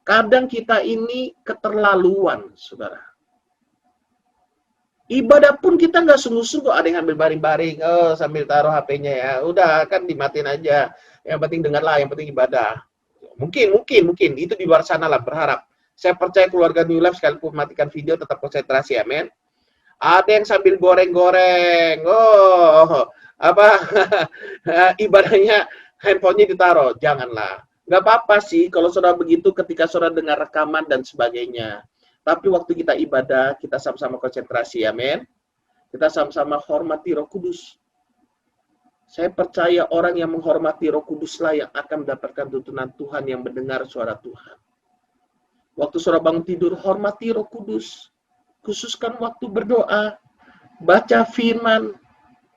Kadang kita ini keterlaluan, saudara. Ibadah pun kita nggak sungguh-sungguh, ada yang ambil baring-baring, sambil taruh HP-nya ya, udah kan dimatiin aja. Yang penting dengarlah, yang penting ibadah. Mungkin itu di luar sana lah, berharap. Saya percaya keluarga New Life sekalipun matikan video tetap konsentrasi, amin. Ada yang sambil goreng-goreng, ibadahnya handphonenya ditaruh, janganlah. Nggak apa-apa sih kalau saudara begitu ketika saudara dengar rekaman dan sebagainya. Tapi waktu kita ibadah, kita sama-sama konsentrasi, amin. Kita sama-sama hormati Roh Kudus. Saya percaya orang yang menghormati Roh Kuduslah yang akan mendapatkan tuntunan Tuhan, yang mendengar suara Tuhan. Waktu saudara bangun tidur, hormati Roh Kudus. Khususkan waktu berdoa, baca firman,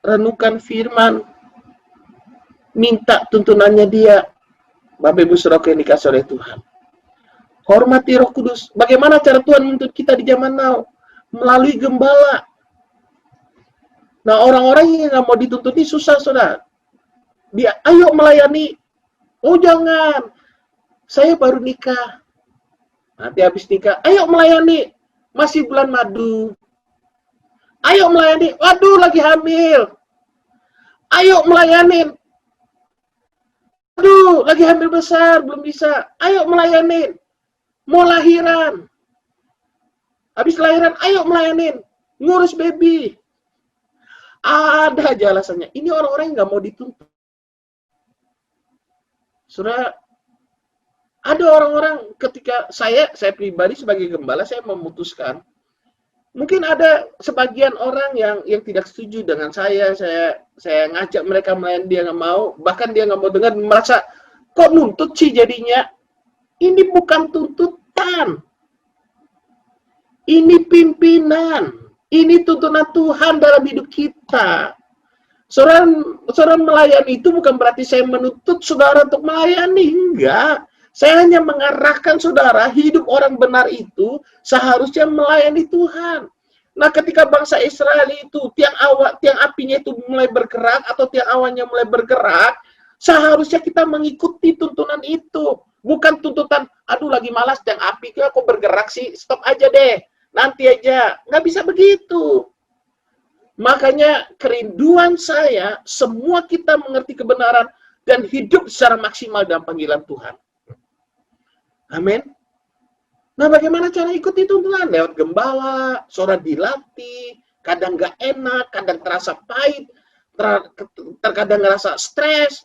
renungkan firman, minta tuntunannya dia. Bapak Ibu Saudara yang dikasihi oleh Tuhan. Hormati Roh Kudus. Bagaimana cara Tuhan menuntut kita di zaman now? Melalui gembala. Nah, orang-orang yang nggak mau dituntut ini susah, saudara. Dia, ayo melayani. Oh, jangan. Saya baru nikah. Nanti habis nikah, ayo melayani. Masih bulan madu. Ayo melayani. Waduh, lagi hamil. Ayo melayani. Aduh, lagi hamil besar, belum bisa. Ayo melayani. Mau lahiran. Habis lahiran, ayo melayani. Ngurus baby. Ada aja alasannya. Ini orang-orang yang nggak mau dituntut. Saudara, ada orang-orang ketika saya pribadi sebagai gembala, saya memutuskan. Mungkin ada sebagian orang yang tidak setuju dengan saya ngajak mereka main, dia nggak mau, bahkan dia nggak mau dengar, merasa kok nuntut sih jadinya. Ini bukan tuntutan, ini pimpinan, ini tuntunan Tuhan dalam hidup kita. Saudara melayani itu bukan berarti saya menuntut saudara untuk melayani, enggak. Saya hanya mengarahkan saudara, hidup orang benar itu seharusnya melayani Tuhan. Nah, ketika bangsa Israel itu tiang apinya itu mulai bergerak atau tiang awannya mulai bergerak, seharusnya kita mengikuti tuntunan itu. Bukan tuntutan, aduh lagi malas tiang api kok bergerak sih, stop aja deh, nanti aja. Nggak bisa begitu. Makanya kerinduan saya, semua kita mengerti kebenaran dan hidup secara maksimal dalam panggilan Tuhan. Amin. Nah, bagaimana cara ikuti tuntunan? Lewat gembala, saudara dilatih, kadang nggak enak, kadang terasa pahit, terkadang ngerasa stres.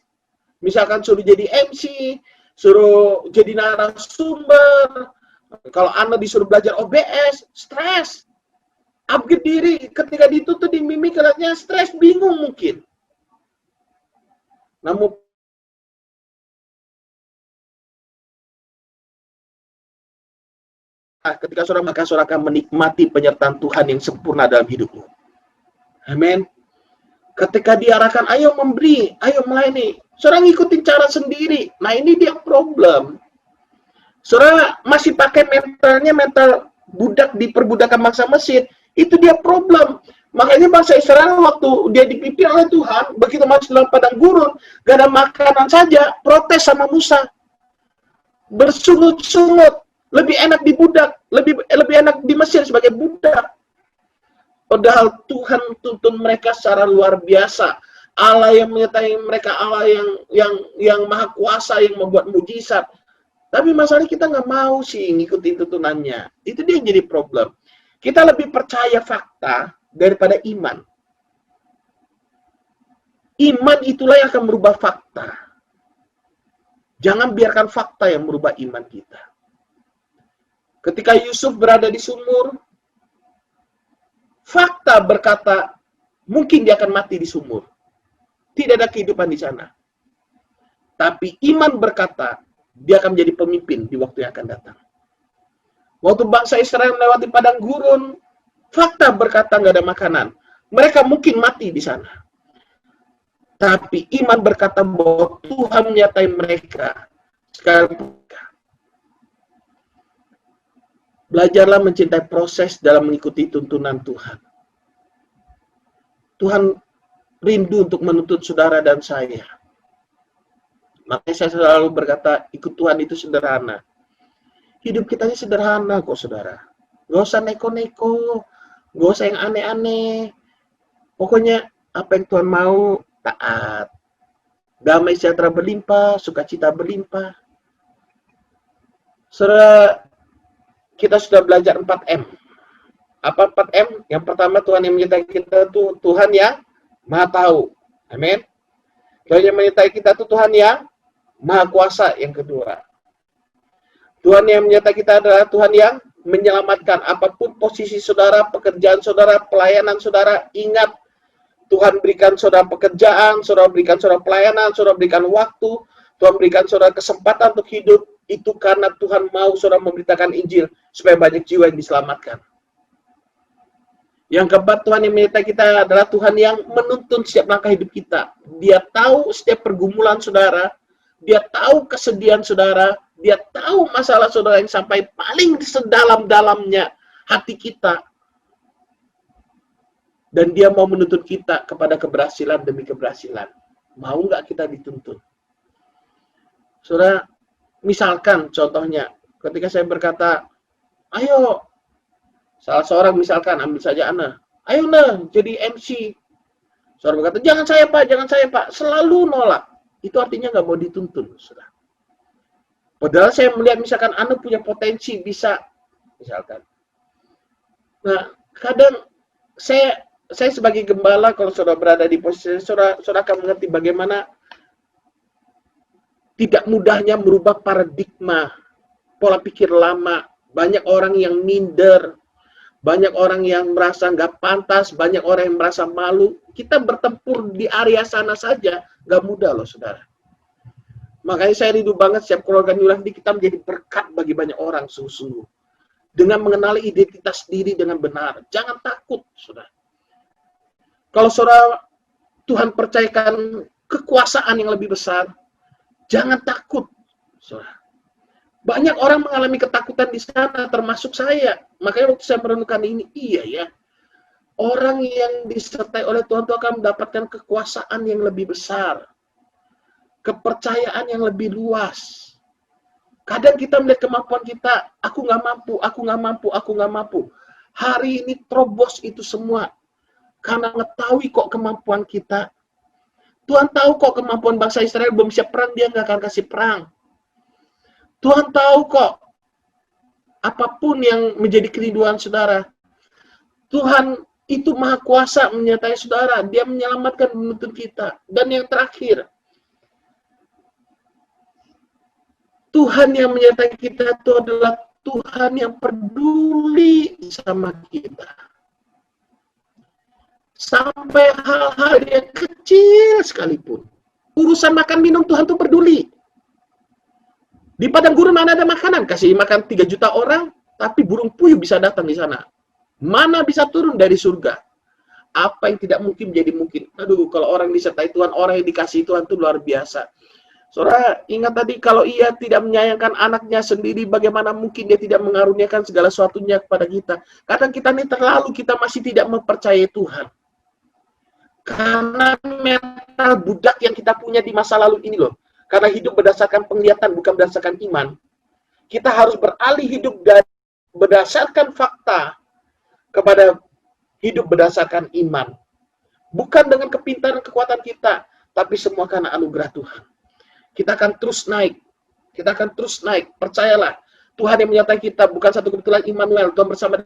Misalkan suruh jadi MC, suruh jadi narasumber, kalau Anda disuruh belajar OBS, stres. Upgrade diri, ketika ditutup di mimik, kelihatannya stres, bingung mungkin. Namun, ketika saudara, maka saudara akan menikmati penyertaan Tuhan yang sempurna dalam hidupmu. Amin. Ketika diarahkan, ayo memberi, ayo melayani, saudara ngikutin cara sendiri. Nah, ini dia problem. Saudara masih pakai mental budak di perbudakan bangsa Mesir, itu dia problem. Makanya bangsa Israel waktu dia dipimpin oleh Tuhan, begitu masuk dalam padang gurun, gak ada makanan saja, protes sama Musa. Bersungut-sungut, lebih enak di budak, lebih enak di Mesir sebagai budak. Padahal Tuhan tuntun mereka secara luar biasa. Allah yang menyertai mereka, Allah yang maha kuasa, yang membuat mujizat. Tapi masalahnya kita nggak mau sih ngikutin tuntunannya. Itu dia yang jadi problem. Kita lebih percaya fakta daripada iman. Iman itulah yang akan merubah fakta. Jangan biarkan fakta yang merubah iman kita. Ketika Yusuf berada di sumur, fakta berkata, mungkin dia akan mati di sumur. Tidak ada kehidupan di sana. Tapi iman berkata, dia akan menjadi pemimpin di waktu yang akan datang. Waktu bangsa Israel melewati padang gurun, fakta berkata nggak ada makanan. Mereka mungkin mati di sana. Tapi iman berkata bahwa Tuhan menyertai mereka. Sekarang belajarlah mencintai proses dalam mengikuti tuntunan Tuhan. Tuhan rindu untuk menuntut saudara dan saya. Makanya saya selalu berkata, ikut Tuhan itu sederhana. Hidup kita ini sederhana kok, saudara. Gak usah neko-neko, gak usah yang aneh-aneh. Pokoknya apa yang Tuhan mau, taat. Damai sejahtera berlimpah, sukacita berlimpah. Saudara, kita sudah belajar 4M. Apa 4M? Yang pertama, Tuhan yang menyertai kita itu Tuhan yang Maha Tahu. Amin. Tuhan yang menyertai kita itu Tuhan yang Maha Kuasa. Yang kedua, Tuhan yang menyertai kita adalah Tuhan yang menyelamatkan. Apapun posisi saudara, pekerjaan saudara, pelayanan saudara, ingat, Tuhan berikan saudara pekerjaan, saudara berikan saudara pelayanan, saudara berikan waktu, Tuhan berikan saudara kesempatan untuk hidup, itu karena Tuhan mau saudara memberitakan Injil, supaya banyak jiwa yang diselamatkan. Yang keempat, Tuhan yang menyertai kita adalah Tuhan yang menuntun setiap langkah hidup kita. Dia tahu setiap pergumulan saudara, dia tahu kesedihan saudara, dia tahu masalah saudara yang sampai paling sedalam-dalamnya hati kita. Dan dia mau menuntun kita kepada keberhasilan demi keberhasilan. Mau nggak kita dituntun? Saudara, misalkan contohnya, ketika saya berkata, ayo, salah seorang misalkan, ambil saja Ana, ayo nah, jadi MC. Saudara berkata, jangan saya Pak, selalu nolak. Itu artinya nggak mau dituntun, saudara. Padahal saya melihat misalkan Ana punya potensi, bisa, misalkan. Nah, kadang saya sebagai gembala, kalau saudara berada di posisi saudara akan mengerti bagaimana tidak mudahnya merubah paradigma, pola pikir lama. Banyak orang yang minder, banyak orang yang merasa nggak pantas, banyak orang yang merasa malu. Kita bertempur di area sana saja, nggak mudah loh, saudara. Makanya saya rindu banget setiap keluarga New Life kita menjadi berkat bagi banyak orang sungguh-sungguh. Dengan mengenali identitas diri dengan benar. Jangan takut, saudara. Kalau saudara Tuhan percayakan kekuasaan yang lebih besar, jangan takut, saudara. Banyak orang mengalami ketakutan di sana, termasuk saya. Makanya waktu saya merenungkan ini, iya ya. Orang yang disertai oleh Tuhan itu akan mendapatkan kekuasaan yang lebih besar. Kepercayaan yang lebih luas. Kadang kita melihat kemampuan kita, aku nggak mampu. Hari ini terobos itu semua. Karena mengetahui kok kemampuan kita. Tuhan tahu kok kemampuan bangsa Israel belum siap perang, dia nggak akan kasih perang. Tuhan tahu kok apapun yang menjadi kerinduan saudara. Tuhan itu maha kuasa menyertai saudara. Dia menyelamatkan, menuntun kita. Dan yang terakhir, Tuhan yang menyertai kita itu adalah Tuhan yang peduli sama kita. Sampai hal-hal yang kecil sekalipun. Urusan makan minum Tuhan tuh peduli. Di padang gurun mana ada makanan? Kasih makan 3 juta orang, tapi burung puyuh bisa datang di sana. Mana bisa turun dari surga? Apa yang tidak mungkin menjadi mungkin. Aduh, kalau orang disertai Tuhan, orang yang dikasihi Tuhan itu luar biasa. Saudara, ingat tadi kalau ia tidak menyayangkan anaknya sendiri, bagaimana mungkin dia tidak mengaruniakan segala sesuatunya kepada kita. Kadang kita ini terlalu, kita masih tidak mempercayai Tuhan. Karena mental budak yang kita punya di masa lalu ini loh. Karena hidup berdasarkan penglihatan, bukan berdasarkan iman. Kita harus beralih hidup dari berdasarkan fakta kepada hidup berdasarkan iman. Bukan dengan kepintaran kekuatan kita, tapi semua karena anugerah Tuhan. Kita akan terus naik. Kita akan terus naik. Percayalah, Tuhan yang menyertai kita bukan satu kebetulan Immanuel. Tuhan bersama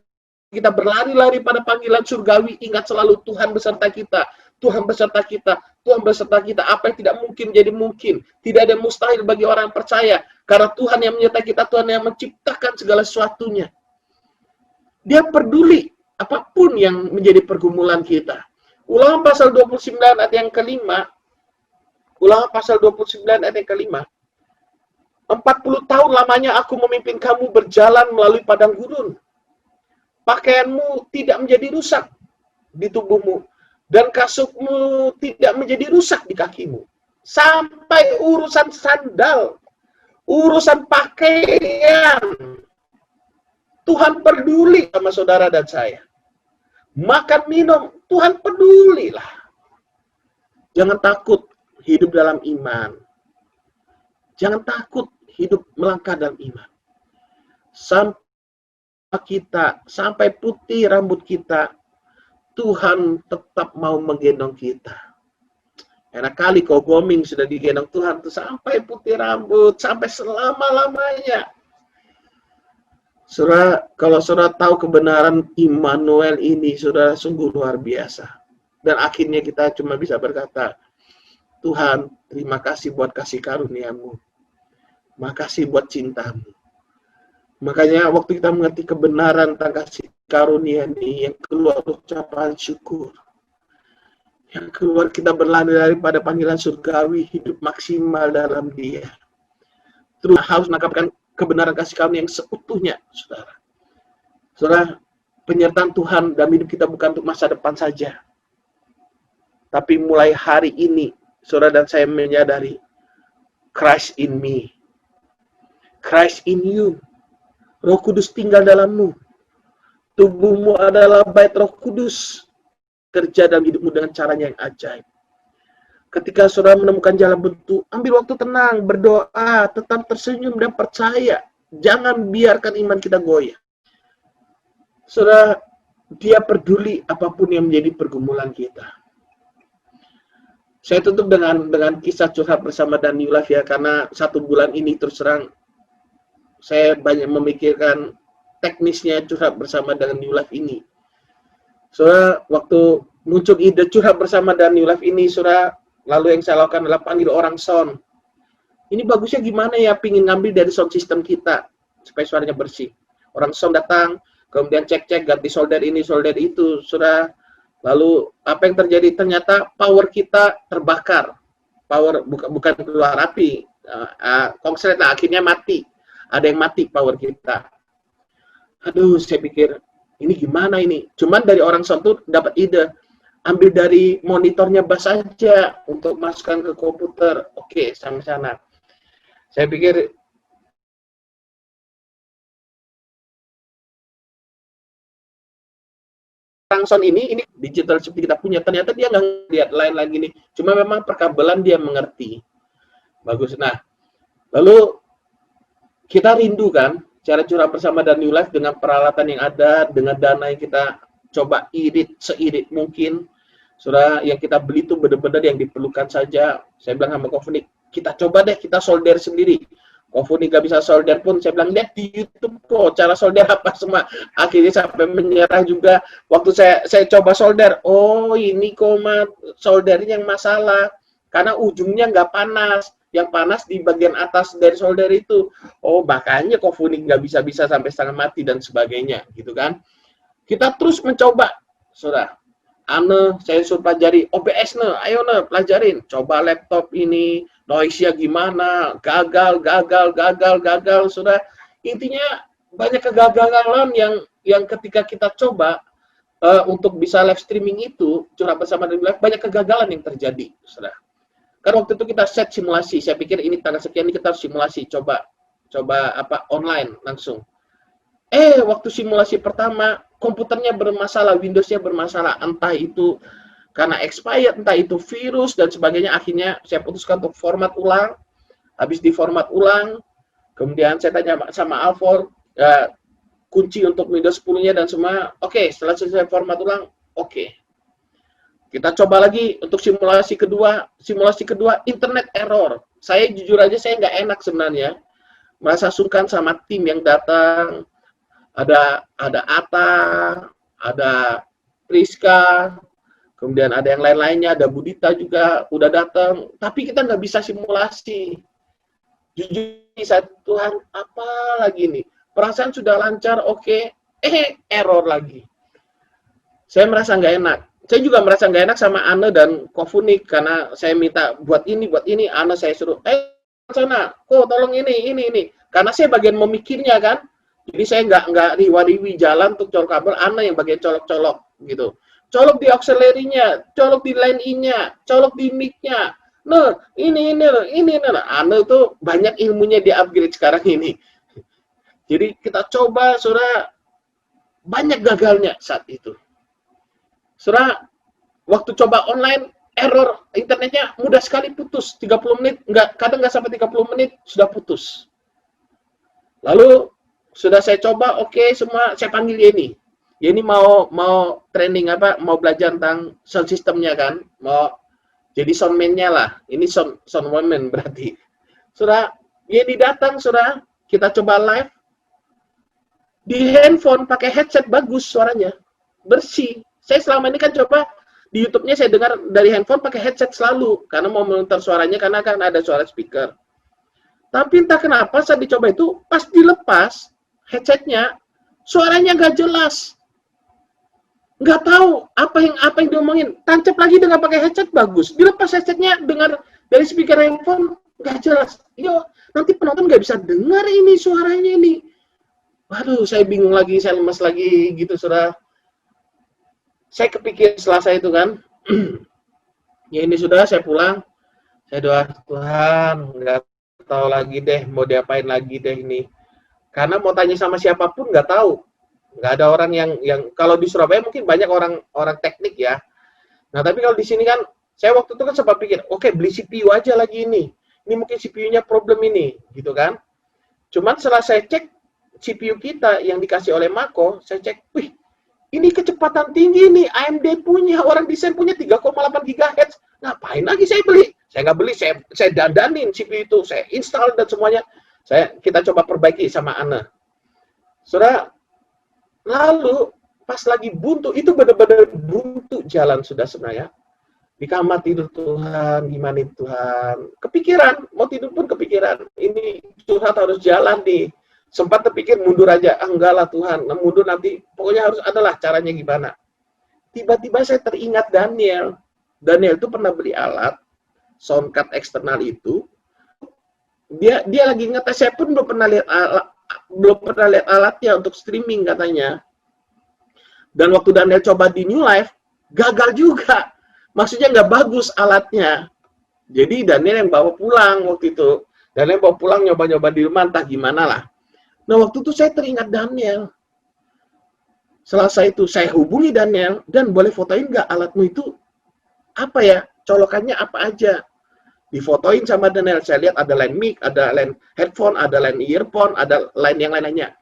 kita berlari-lari pada panggilan surgawi. Ingat selalu Tuhan beserta kita. Tuhan beserta kita, Tuhan beserta kita. Apa yang tidak mungkin jadi mungkin. Tidak ada yang mustahil bagi orang yang percaya. Karena Tuhan yang menyertai kita, Tuhan yang menciptakan segala sesuatunya. Dia peduli apapun yang menjadi pergumulan kita. Ulangan pasal 29 ayat yang kelima. Ulangan pasal 29 ayat yang kelima. 40 tahun lamanya aku memimpin kamu berjalan melalui padang gurun. Pakaianmu tidak menjadi rusak di tubuhmu. Dan kasutmu tidak menjadi rusak di kakimu. Sampai urusan sandal, urusan pakaian, Tuhan peduli sama saudara dan saya. Makan, minum, Tuhan pedulilah. Jangan takut hidup dalam iman. Jangan takut hidup melangkah dalam iman. Sampai putih rambut kita, Tuhan tetap mau menggendong kita. Enak kali kau goming sudah digendong Tuhan tuh sampai putih rambut, sampai selama-lamanya. Saudara, kalau saudara tahu kebenaran Immanuel ini, saudara sungguh luar biasa. Dan akhirnya kita cuma bisa berkata, Tuhan, terima kasih buat kasih karunia-Mu. Makasih buat cinta-Mu. Makanya waktu kita mengerti kebenaran tentang kasih karunia ini, yang keluar ucapan syukur. Yang keluar kita berlari daripada panggilan surgawi, hidup maksimal dalam Dia. Terus harus menangkapkan kebenaran kasih karunia yang seutuhnya, saudara. Saudara, penyertaan Tuhan dalam hidup kita bukan untuk masa depan saja. Tapi mulai hari ini, saudara dan saya menyadari, Christ in me. Christ in you. Roh Kudus tinggal dalammu. Tubuhmu adalah bait Roh Kudus. Kerja dalam hidupmu dengan caranya yang ajaib. Ketika saudara menemukan jalan buntu, ambil waktu tenang, berdoa, tetap tersenyum dan percaya. Jangan biarkan iman kita goyah. Saudara, Dia peduli apapun yang menjadi pergumulan kita. Saya tutup dengan kisah curhat bersama Dan Yulaf ya, karena 1 bulan ini terus terang saya banyak memikirkan teknisnya curhat bersama dengan Yulaf ini. Saudara, waktu muncul ide curhat bersama dan Yulaf ini, saudara, lalu yang saya lakukan adalah panggil orang sound. Ini bagusnya gimana ya, pingin ngambil dari sound system kita, supaya suaranya bersih. Orang sound datang, kemudian cek-cek, ganti solder ini, solder itu, saudara. Lalu, apa yang terjadi? Ternyata power kita terbakar. Power, bukan keluar api. Konslet, akhirnya mati. Ada yang mati power kita. Aduh, saya pikir, ini gimana ini? Cuman dari orang sound tuh dapat ide. Ambil dari monitornya bass saja untuk masukkan ke komputer. Oke, sampai sana. Saya pikir orang sound ini digital seperti kita punya. Ternyata dia nggak lihat lain lagi nih. Cuma memang perkabelan dia mengerti. Bagus. Nah, lalu kita rindu kan cara curhat bersama dan New Life dengan peralatan yang ada, dengan dana yang kita coba irit seirit mungkin. Saudara, yang kita beli itu benar-benar yang diperlukan saja. Saya bilang sama Kofunik, kita coba deh, kita solder sendiri. Kofunik nggak bisa solder pun, saya bilang, lihat di YouTube kok, cara solder apa semua. Akhirnya sampai menyerah juga. Waktu saya coba solder, oh ini kok soldernya yang masalah. Karena ujungnya nggak panas. Yang panas di bagian atas dari solder itu. Oh, makanya Kofunik nggak bisa-bisa sampai setengah mati dan sebagainya, gitu kan. Kita terus mencoba, saudara. Saya suruh pelajari OBS, ayo pelajarin. Coba laptop ini, noise-nya gimana, gagal, saudara. Intinya banyak kegagalan yang ketika kita coba untuk bisa live streaming itu, curhat bersama dan live, banyak kegagalan yang terjadi, saudara. Karena waktu itu kita set simulasi, saya pikir ini tanggal sekian ini kita harus simulasi, coba online langsung. Waktu simulasi pertama, komputernya bermasalah, Windows-nya bermasalah, entah itu karena expired, entah itu virus dan sebagainya. Akhirnya saya putuskan untuk format ulang. Habis di format ulang, kemudian saya tanya sama Alfor, kunci untuk Windows 10-nya dan semua. Oke, setelah selesai format ulang, oke. Kita coba lagi untuk simulasi kedua. Simulasi kedua, internet error. Saya jujur aja, saya nggak enak sebenarnya. Merasa sungkan sama tim yang datang. Ada Ata, ada Priska, Kemudian ada yang lain-lainnya, ada Budita juga udah datang, tapi kita nggak bisa simulasi. Jujur saat Tuhan, apa lagi nih? Perasaan sudah lancar, oke, error lagi. Saya merasa nggak enak. Saya juga merasa nggak enak sama Anne dan Kofunik karena saya minta buat ini, Anne saya suruh, sana, tolong ini. Karena saya bagian memikirnya kan, jadi saya nggak riwa-riwi jalan untuk colok kabel, Anne yang bagian colok-colok gitu. Colok di auxiliary-nya, colok di line I-nya, colok di mic-nya. Nah, ini. Anne tuh banyak ilmunya di upgrade sekarang ini. Jadi kita coba, saudara, banyak gagalnya saat itu. Saudara, waktu coba online, error internetnya mudah sekali putus. 30 menit, kadang nggak sampai 30 menit, sudah putus. Lalu, sudah saya coba, oke, semua, saya panggil Yeni. Yeni mau training mau belajar tentang sound systemnya kan, mau jadi soundman-nya lah. Ini soundman berarti. Saudara, Yeni datang, saudara, kita coba live. Di handphone pakai headset bagus suaranya, bersih. Saya selama ini kan coba di YouTube-nya saya dengar dari handphone pakai headset selalu karena mau monitor suaranya karena kan ada suara speaker. Tapi entah kenapa saat dicoba itu pas dilepas headsetnya suaranya nggak jelas, nggak tahu apa yang diomongin. Tancap lagi dengan pakai headset bagus, dilepas headsetnya dengar dari speaker handphone nggak jelas. Yo, nanti penonton nggak bisa dengar ini suaranya ini. Waduh, saya bingung lagi, saya lemas lagi gitu, saudara. Saya kepikir selasa itu kan, ya ini sudah saya pulang, saya doa Tuhan, nggak tahu lagi deh mau diapain lagi deh ini, karena mau tanya sama siapapun nggak tahu, nggak ada orang yang kalau di Surabaya mungkin banyak orang teknik ya, nah tapi kalau di sini kan, saya waktu itu kan sempat pikir, oke, beli CPU aja lagi ini mungkin CPU-nya problem ini, gitu kan, cuman setelah saya cek CPU kita yang dikasih oleh Mako, saya cek, wih, ini kecepatan tinggi nih, AMD punya, orang desain punya 3,8 GHz. Ngapain lagi saya beli? Saya nggak beli, saya dandanin CPU itu, saya install dan semuanya. Kita coba perbaiki sama Anna. Saudara, lalu pas lagi buntu, itu benar-benar buntu jalan sudah sebenarnya. Di kamar tidur, Tuhan, gimana Tuhan? Kepikiran, mau tidur pun kepikiran. Ini Tuhan harus jalan nih. Sempat terpikir mundur aja, enggak lah Tuhan, mundur nanti, pokoknya harus adalah caranya gimana. Tiba-tiba saya teringat Daniel itu pernah beli alat, sound card eksternal itu, dia lagi ngetes, saya pun belum pernah lihat alatnya untuk streaming katanya. Dan waktu Daniel coba di New Life, gagal juga, maksudnya nggak bagus alatnya. Jadi Daniel yang bawa pulang waktu itu, Daniel bawa pulang nyoba-nyoba di rumah, entah gimana lah. Nah, waktu itu saya teringat Daniel. Selasa itu saya hubungi Daniel, dan boleh fotoin nggak alatmu itu apa ya, colokannya apa aja. Difotoin sama Daniel, saya lihat ada line mic, ada line headphone, ada line earphone, ada line yang lain-lainnya.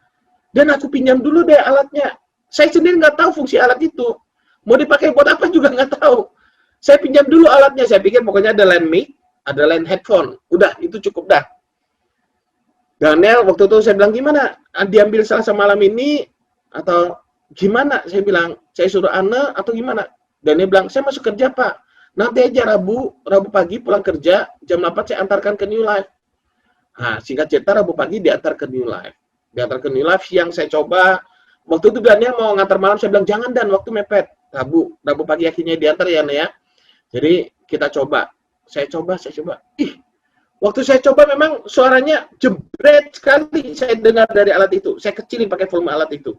Dan aku pinjam dulu deh alatnya. Saya sendiri nggak tahu fungsi alat itu. Mau dipakai buat apa juga nggak tahu. Saya pinjam dulu alatnya, saya pikir pokoknya ada line mic, ada line headphone. Udah, itu cukup dah. Daniel, waktu itu saya bilang, gimana? Diambil Selasa malam ini, atau gimana? Saya bilang, saya suruh Anne, atau gimana? Daniel bilang, saya masuk kerja, Pak. Nanti aja Rabu pagi pulang kerja, jam 8 saya antarkan ke New Life. Nah, singkat cerita, Rabu pagi diantar ke New Life. Diantar ke New Life, siang saya coba. Waktu itu Daniel mau ngantar malam, saya bilang, jangan Dan, waktu mepet. Rabu pagi akhirnya diantar ya, ya. Jadi, kita coba. Saya coba. Waktu saya coba memang suaranya jebret sekali saya dengar dari alat itu. Saya kecilin pakai volume alat itu.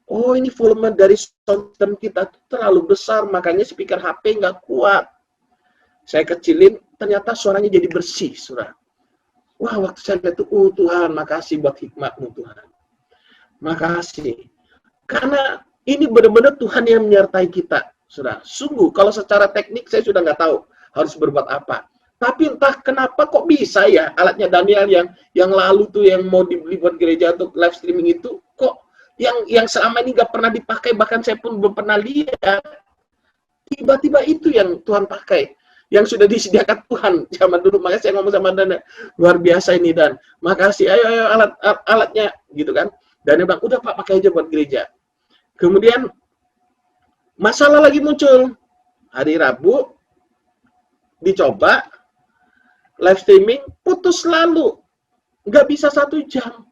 Oh, ini volume dari sound system kita terlalu besar, makanya speaker HP nggak kuat. Saya kecilin, ternyata suaranya jadi bersih, saudara. Wah, waktu saya lihat itu, Tuhan, makasih buat hikmat-Mu, Tuhan. Makasih. Karena ini benar-benar Tuhan yang menyertai kita, saudara. Sungguh, kalau secara teknik saya sudah nggak tahu harus berbuat apa. Tapi entah kenapa kok bisa ya alatnya Daniel yang lalu tuh yang mau dibeli buat gereja untuk live streaming itu kok yang selama ini nggak pernah dipakai, bahkan saya pun belum pernah lihat, tiba-tiba itu yang Tuhan pakai, yang sudah disediakan Tuhan zaman dulu. Makanya saya ngomong sama Daniel, luar biasa ini Dan, makasih, ayo alatnya gitu kan. Daniel bilang, udah Pak, pakai aja buat gereja. Kemudian Masalah lagi muncul. Hari Rabu, dicoba, live streaming, putus lalu. Nggak bisa 1 jam.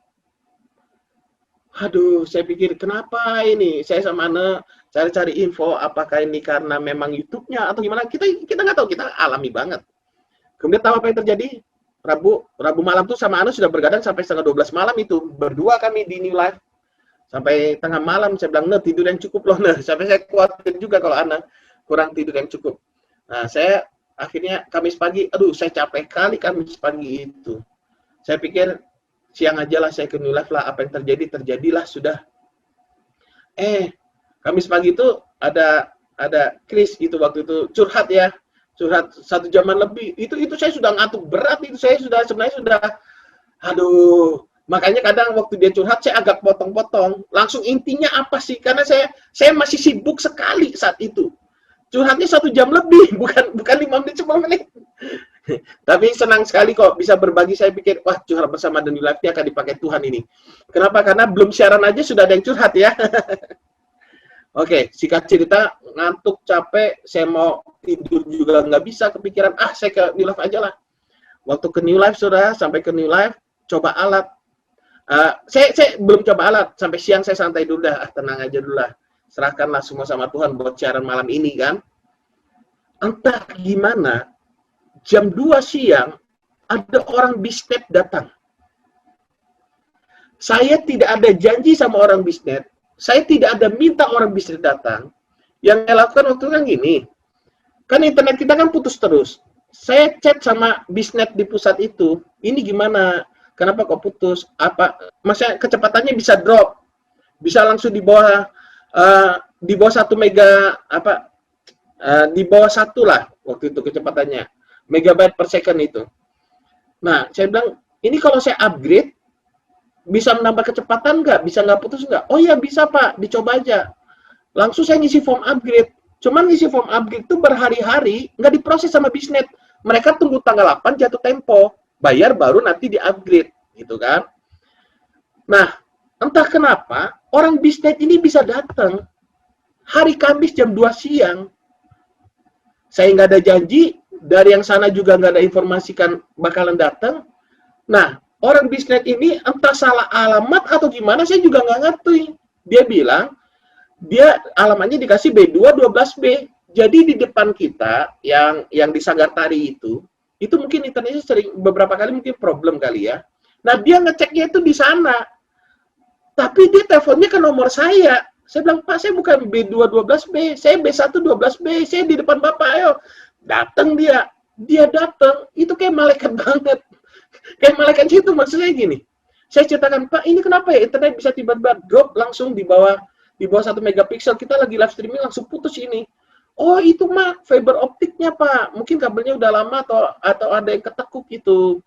Aduh, saya pikir kenapa ini? Saya sama Ana cari-cari info, apakah ini karena memang YouTube-nya atau gimana? Kita nggak tahu, kita alami banget. Kemudian tahu apa yang terjadi? Rabu malam tuh sama Ana sudah bergadang sampai setengah 12 malam itu. Berdua kami di New Life. Sampai tengah malam saya bilang, "Nah, tidur yang cukup loh, nah." Sampai saya khawatir juga kalau Ana kurang tidur yang cukup. Nah, saya akhirnya Kamis pagi, aduh saya capek kali Kamis pagi itu. Saya pikir siang aja lah saya ke New Life lah, apa yang terjadilah sudah. Kamis pagi itu ada Chris gitu waktu itu curhat 1 jaman lebih. Itu saya sudah ngantuk berat, itu saya sebenarnya sudah aduh. Makanya kadang waktu dia curhat saya agak potong-potong. Langsung intinya apa sih? Karena saya masih sibuk sekali saat itu. Curhatnya 1 jam lebih, bukan 5 menit, 10 menit. Tapi senang sekali kok bisa berbagi. Saya pikir, wah, curhat bersama The New Life ini akan dipakai Tuhan ini. Kenapa? Karena belum siaran aja sudah ada yang curhat ya. Oke, singkat cerita, ngantuk, capek, saya mau tidur juga nggak bisa, kepikiran, saya ke New Life aja lah. Waktu ke New Life, saudara, sampai ke New Life, coba alat. Saya belum coba alat, sampai siang saya santai dulu dah, tenang aja dulu lah. Serahkanlah semua sama Tuhan buat siaran malam ini kan. Entah gimana, jam 2 siang, ada orang bisnet datang. Saya tidak ada janji sama orang bisnet, saya tidak ada minta orang bisnet datang. Yang saya lakukan waktu itu kan gini, kan internet kita kan putus terus. Saya chat sama bisnet di pusat itu, ini gimana? Kenapa kok putus? Maksudnya kecepatannya bisa drop, bisa langsung di bawah 1 mega di bawah 1 lah waktu itu kecepatannya, megabyte per second itu. Nah, saya bilang ini kalau saya upgrade bisa menambah kecepatan nggak? Bisa nggak putus nggak? Oh iya bisa Pak, dicoba aja. Langsung saya ngisi form upgrade. Cuman ngisi form upgrade itu berhari-hari nggak diproses sama bisnet. Mereka tunggu tanggal 8 jatuh tempo. Bayar baru nanti di-upgrade, gitu kan. Nah, entah kenapa, orang bisnet ini bisa datang hari Kamis jam 2 siang. Saya nggak ada janji, dari yang sana juga nggak ada informasikan bakalan datang. Nah, orang bisnet ini entah salah alamat atau gimana, saya juga nggak ngerti. Dia bilang, dia alamatnya dikasih B2 12B. Jadi di depan kita, yang di Sanggartari itu mungkin internetnya beberapa kali mungkin problem kali ya. Nah, dia ngeceknya itu di sana. Tapi dia teleponnya ke nomor saya. Saya bilang, Pak, saya bukan B2 12B, saya B1 12B, saya di depan Bapak, ayo. Datang dia datang, itu kayak malaikat banget. Kayak malaikat itu maksudnya gini. Saya ceritakan, Pak, ini kenapa ya internet bisa tiba-tiba drop langsung di bawah 1 megapiksel, kita lagi live streaming langsung putus ini. Oh, itu mah fiber optiknya, Pak. Mungkin kabelnya udah lama atau ada yang ketekuk gitu.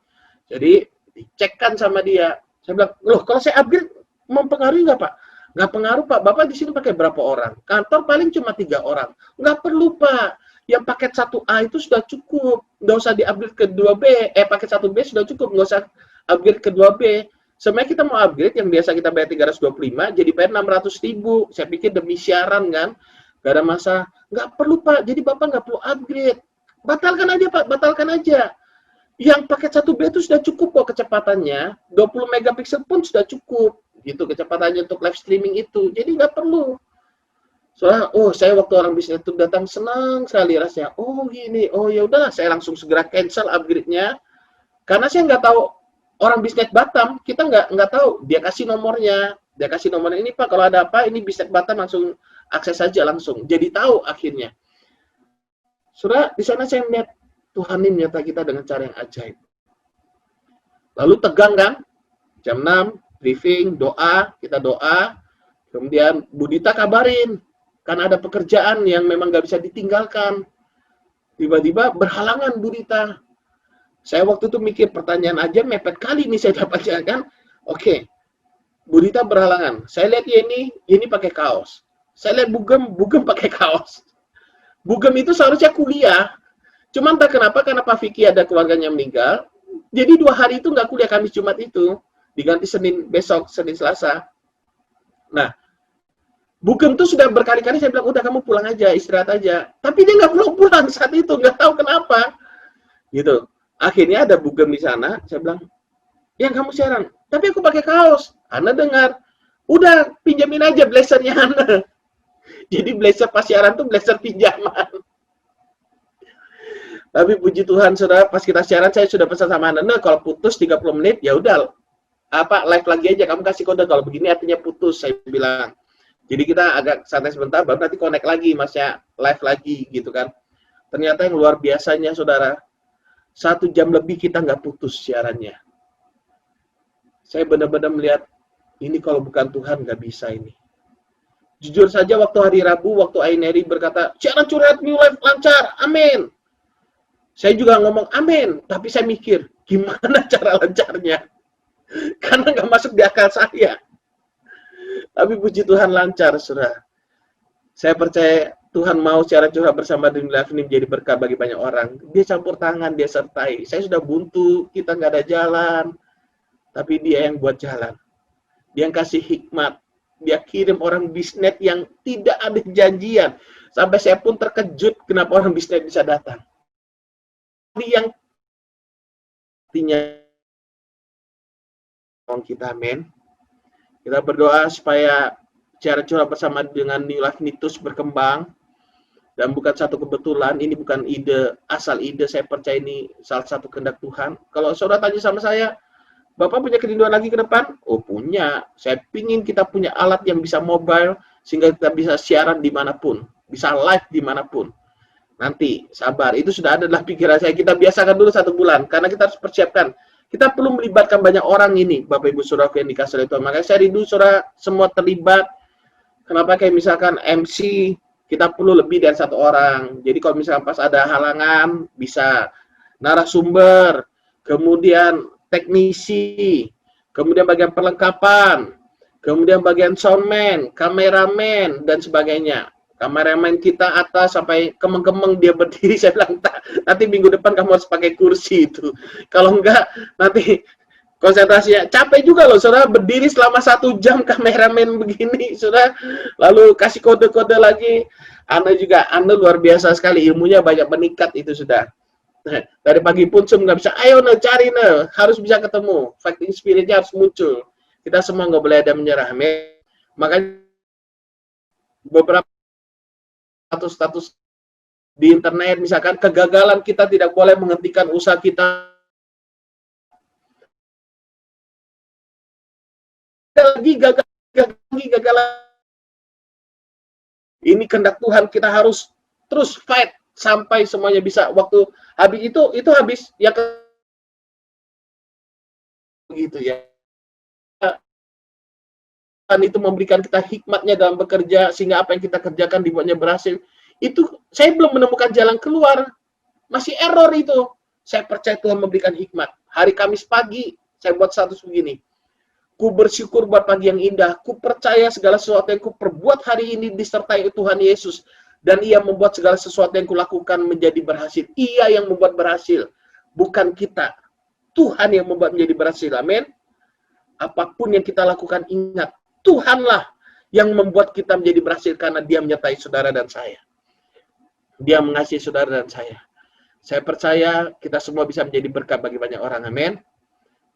Jadi, dicekkan sama dia. Saya bilang, loh, kalau saya upgrade, mempengaruhi nggak, Pak? Nggak pengaruh, Pak. Bapak di sini pakai berapa orang? Kantor paling cuma 3 orang. Nggak perlu, Pak. Yang paket 1A itu sudah cukup. Nggak usah di-upgrade ke 2B. Paket 1B sudah cukup. Nggak usah upgrade ke 2B. Sebenarnya kita mau upgrade yang biasa kita bayar 325, jadi bayar 600.000. Saya pikir demi siaran kan. Gak ada masa, nggak perlu Pak, jadi Bapak nggak perlu upgrade. Batalkan aja Pak, batalkan aja. Yang paket 1B itu sudah cukup kok kecepatannya, 20 megapiksel pun sudah cukup. Gitu kecepatannya untuk live streaming itu, jadi nggak perlu. Soalnya, saya waktu orang bisnis itu datang senang sekali rasanya. Oh gini, oh ya udahlah, saya langsung segera cancel upgrade-nya. Karena saya nggak tahu orang bisnis Batam, kita nggak tahu. Dia kasih nomornya ini Pak, kalau ada apa, ini bisnis Batam langsung akses saja langsung. Jadi tahu akhirnya. Saudara, di sana saya melihat Tuhan ini menyertai kita dengan cara yang ajaib. Lalu tegang kan? Jam 6, briefing, doa, kita doa. Kemudian Budita kabarin, kan ada pekerjaan yang memang nggak bisa ditinggalkan. Tiba-tiba berhalangan Budita. Saya waktu itu mikir pertanyaan aja mepet kali nih saya dapat kan. Oke. Budita berhalangan. Saya lihat ini pakai kaos. Saya lihat Bugem pakai kaos. Bugem itu seharusnya kuliah. Cuman tak kenapa, karena Pak Vicky ada keluarganya meninggal. Jadi 2 hari itu nggak kuliah, Kamis Jumat itu. Diganti Senin besok, Senin Selasa. Nah, Bugem tuh sudah berkali-kali saya bilang, udah kamu pulang aja, istirahat aja. Tapi dia nggak pulang-pulang saat itu, nggak tahu kenapa. Gitu. Akhirnya ada Bugem di sana, saya bilang, yang kamu siaran, tapi aku pakai kaos. Anda dengar, udah pinjamin aja blazernya Anda. Jadi blazer pas siaran tuh blazer pinjaman. Tapi puji Tuhan, saudara, pas kita siaran saya sudah pesan sama Anda, nah, kalau putus 30 menit, ya udah, live lagi aja, kamu kasih kode kalau begini artinya putus, saya bilang. Jadi kita agak santai sebentar, baru nanti connect lagi, masnya live lagi, gitu kan. Ternyata yang luar biasanya, saudara, 1 jam lebih kita nggak putus siarannya. Saya benar-benar melihat, ini kalau bukan Tuhan nggak bisa ini. Jujur saja waktu hari Rabu, waktu Aineri berkata, siaran curhat New Life lancar, amin. Saya juga ngomong amin, tapi saya mikir, gimana cara lancarnya? Karena nggak masuk di akal saya. Tapi puji Tuhan lancar, saudara. Saya percaya Tuhan mau siaran curhat bersama New Life ini menjadi berkah bagi banyak orang. Dia campur tangan, dia sertai. Saya sudah buntu, kita nggak ada jalan. Tapi dia yang buat jalan. Dia yang kasih hikmat. Dia kirim orang bisnet yang tidak ada janjian. Sampai saya pun terkejut kenapa orang bisnet bisa datang. Yang artinya kita, amin. Kita berdoa supaya cara curhat bersama dengan New Life ini terus berkembang. Dan bukan satu kebetulan, ini bukan ide, asal ide, saya percaya ini salah satu kehendak Tuhan. Kalau saudara tanya sama saya, Bapak punya kerinduan lagi ke depan? Oh punya, saya pingin kita punya alat yang bisa mobile, sehingga kita bisa siaran dimanapun, bisa live dimanapun. Nanti, sabar, itu sudah ada dalam pikiran saya, kita biasakan dulu 1 bulan, karena kita harus persiapkan. Kita perlu melibatkan banyak orang ini, Bapak Ibu Saudara yang dikasih oleh Tuhan. Makanya saya rindu saudara semua terlibat. Kenapa kayak misalkan MC, kita perlu lebih dari 1 orang. Jadi kalau misalkan pas ada halangan, bisa narasumber, kemudian teknisi, kemudian bagian perlengkapan, kemudian bagian soundman, kameramen, dan sebagainya. Kameramen kita atas sampai kemeng-kemeng dia berdiri, saya bilang, nanti minggu depan kamu harus pakai kursi itu. Kalau enggak, nanti konsentrasinya capek juga loh, saudara, berdiri selama 1 jam kameramen begini, saudara, lalu kasih kode-kode lagi. Anda luar biasa sekali, ilmunya banyak meningkat itu sudah. Dari pagi pun saya nggak bisa, ayo cari harus bisa ketemu, fighting spiritnya harus muncul. Kita semua nggak boleh ada menyerah. Makanya beberapa status di internet, misalkan kegagalan kita tidak boleh menghentikan usaha kita. Gagal lagi. Ini kehendak Tuhan, kita harus terus fight sampai semuanya bisa. Waktu habis itu habis ya begitu ya. Tuhan itu memberikan kita hikmatnya dalam bekerja, sehingga apa yang kita kerjakan dibuatnya berhasil. Itu saya belum menemukan jalan keluar, masih error itu. Saya percaya Tuhan memberikan hikmat. Hari Kamis pagi saya buat status begini, ku bersyukur buat pagi yang indah, ku percaya segala sesuatu yang ku perbuat hari ini disertai Tuhan Yesus, dan Ia membuat segala sesuatu yang kulakukan menjadi berhasil. Ia yang membuat berhasil, bukan kita. Tuhan yang membuat menjadi berhasil, amin. Apapun yang kita lakukan, ingat, Tuhanlah yang membuat kita menjadi berhasil, karena Dia menyertai saudara dan saya. Dia mengasihi saudara dan saya. Saya percaya kita semua bisa menjadi berkat bagi banyak orang, amin.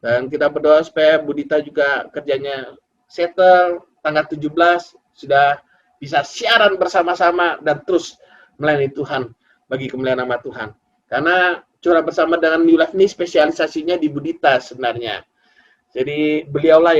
Dan kita berdoa supaya Budita juga kerjanya settle, tanggal 17 sudah bisa siaran bersama-sama dan terus melayani Tuhan bagi kemuliaan nama Tuhan. Karena curhat bersama dengan New Life ini spesialisasinya di Budita sebenarnya. Jadi beliaulah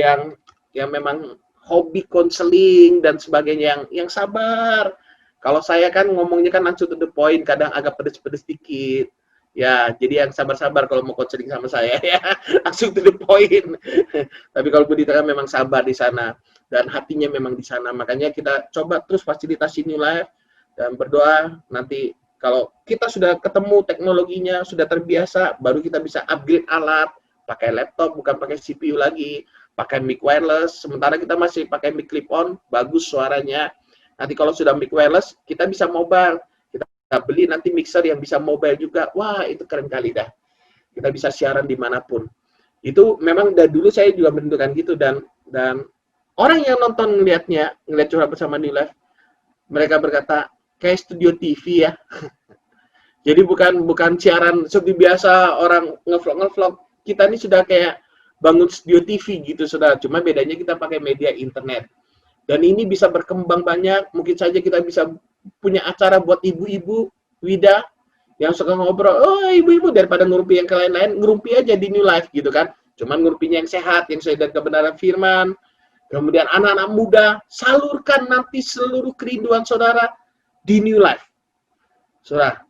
yang memang hobi konseling dan sebagainya, yang sabar. Kalau saya kan ngomongnya kan langsung to the point, kadang agak pedes-pedes dikit. Ya, jadi yang sabar-sabar kalau mau konseling sama saya ya, langsung to the point. Tapi kalau Budita kan memang sabar di sana dan hatinya memang di sana. Makanya kita coba terus fasilitasi New Life dan berdoa nanti kalau kita sudah ketemu teknologinya, sudah terbiasa, baru kita bisa upgrade alat, pakai laptop bukan pakai CPU lagi, pakai mic wireless. Sementara kita masih pakai mic clip-on, bagus suaranya. Nanti kalau sudah mic wireless, kita bisa mobile. Kita beli nanti mixer yang bisa mobile juga. Wah, itu keren kali dah. Kita bisa siaran dimanapun. Itu memang dari dulu saya juga menentukan gitu, dan Orang yang nonton ngeliat Curhat Bersama New Life, mereka berkata, kayak studio TV ya. Jadi bukan siaran seperti biasa orang ngevlog. Kita ini sudah kayak bangun studio TV gitu, saudara. Cuma bedanya kita pakai media internet. Dan ini bisa berkembang banyak. Mungkin saja kita bisa punya acara buat ibu-ibu, Wida, yang suka ngobrol, oh ibu-ibu, daripada ngurumpi yang ke lain-lain, ngurumpi aja di New Life gitu kan. Cuman ngurumpinya yang sehat, yang sesuai dengan kebenaran firman. Kemudian anak-anak muda, salurkan nanti seluruh kerinduan saudara di New Life. Saudara,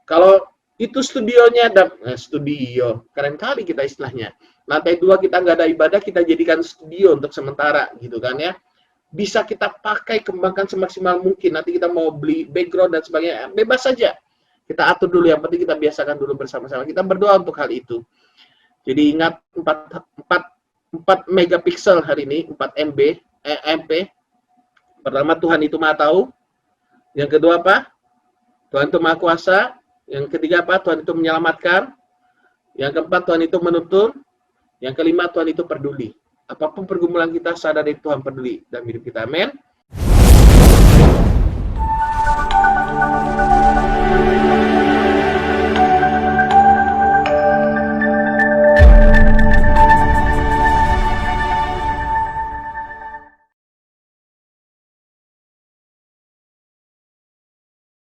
kalau itu studionya, studio, keren kali kita istilahnya. Lantai 2 kita nggak ada ibadah, kita jadikan studio untuk sementara gitu kan ya. Bisa kita pakai, kembangkan semaksimal mungkin. Nanti kita mau beli background dan sebagainya, bebas saja. Kita atur dulu, yang penting kita biasakan dulu bersama-sama. Kita berdoa untuk hal itu. Jadi ingat 4 megapiksel hari ini, 4 MP. Pertama, Tuhan itu Maha Tahu. Yang kedua apa? Tuhan itu Maha Kuasa. Yang ketiga apa? Tuhan itu menyelamatkan. Yang keempat, Tuhan itu menuntun. Yang kelima, Tuhan itu peduli. Apapun pergumulan kita, sadar dari Tuhan peduli dalam hidup kita. Amin.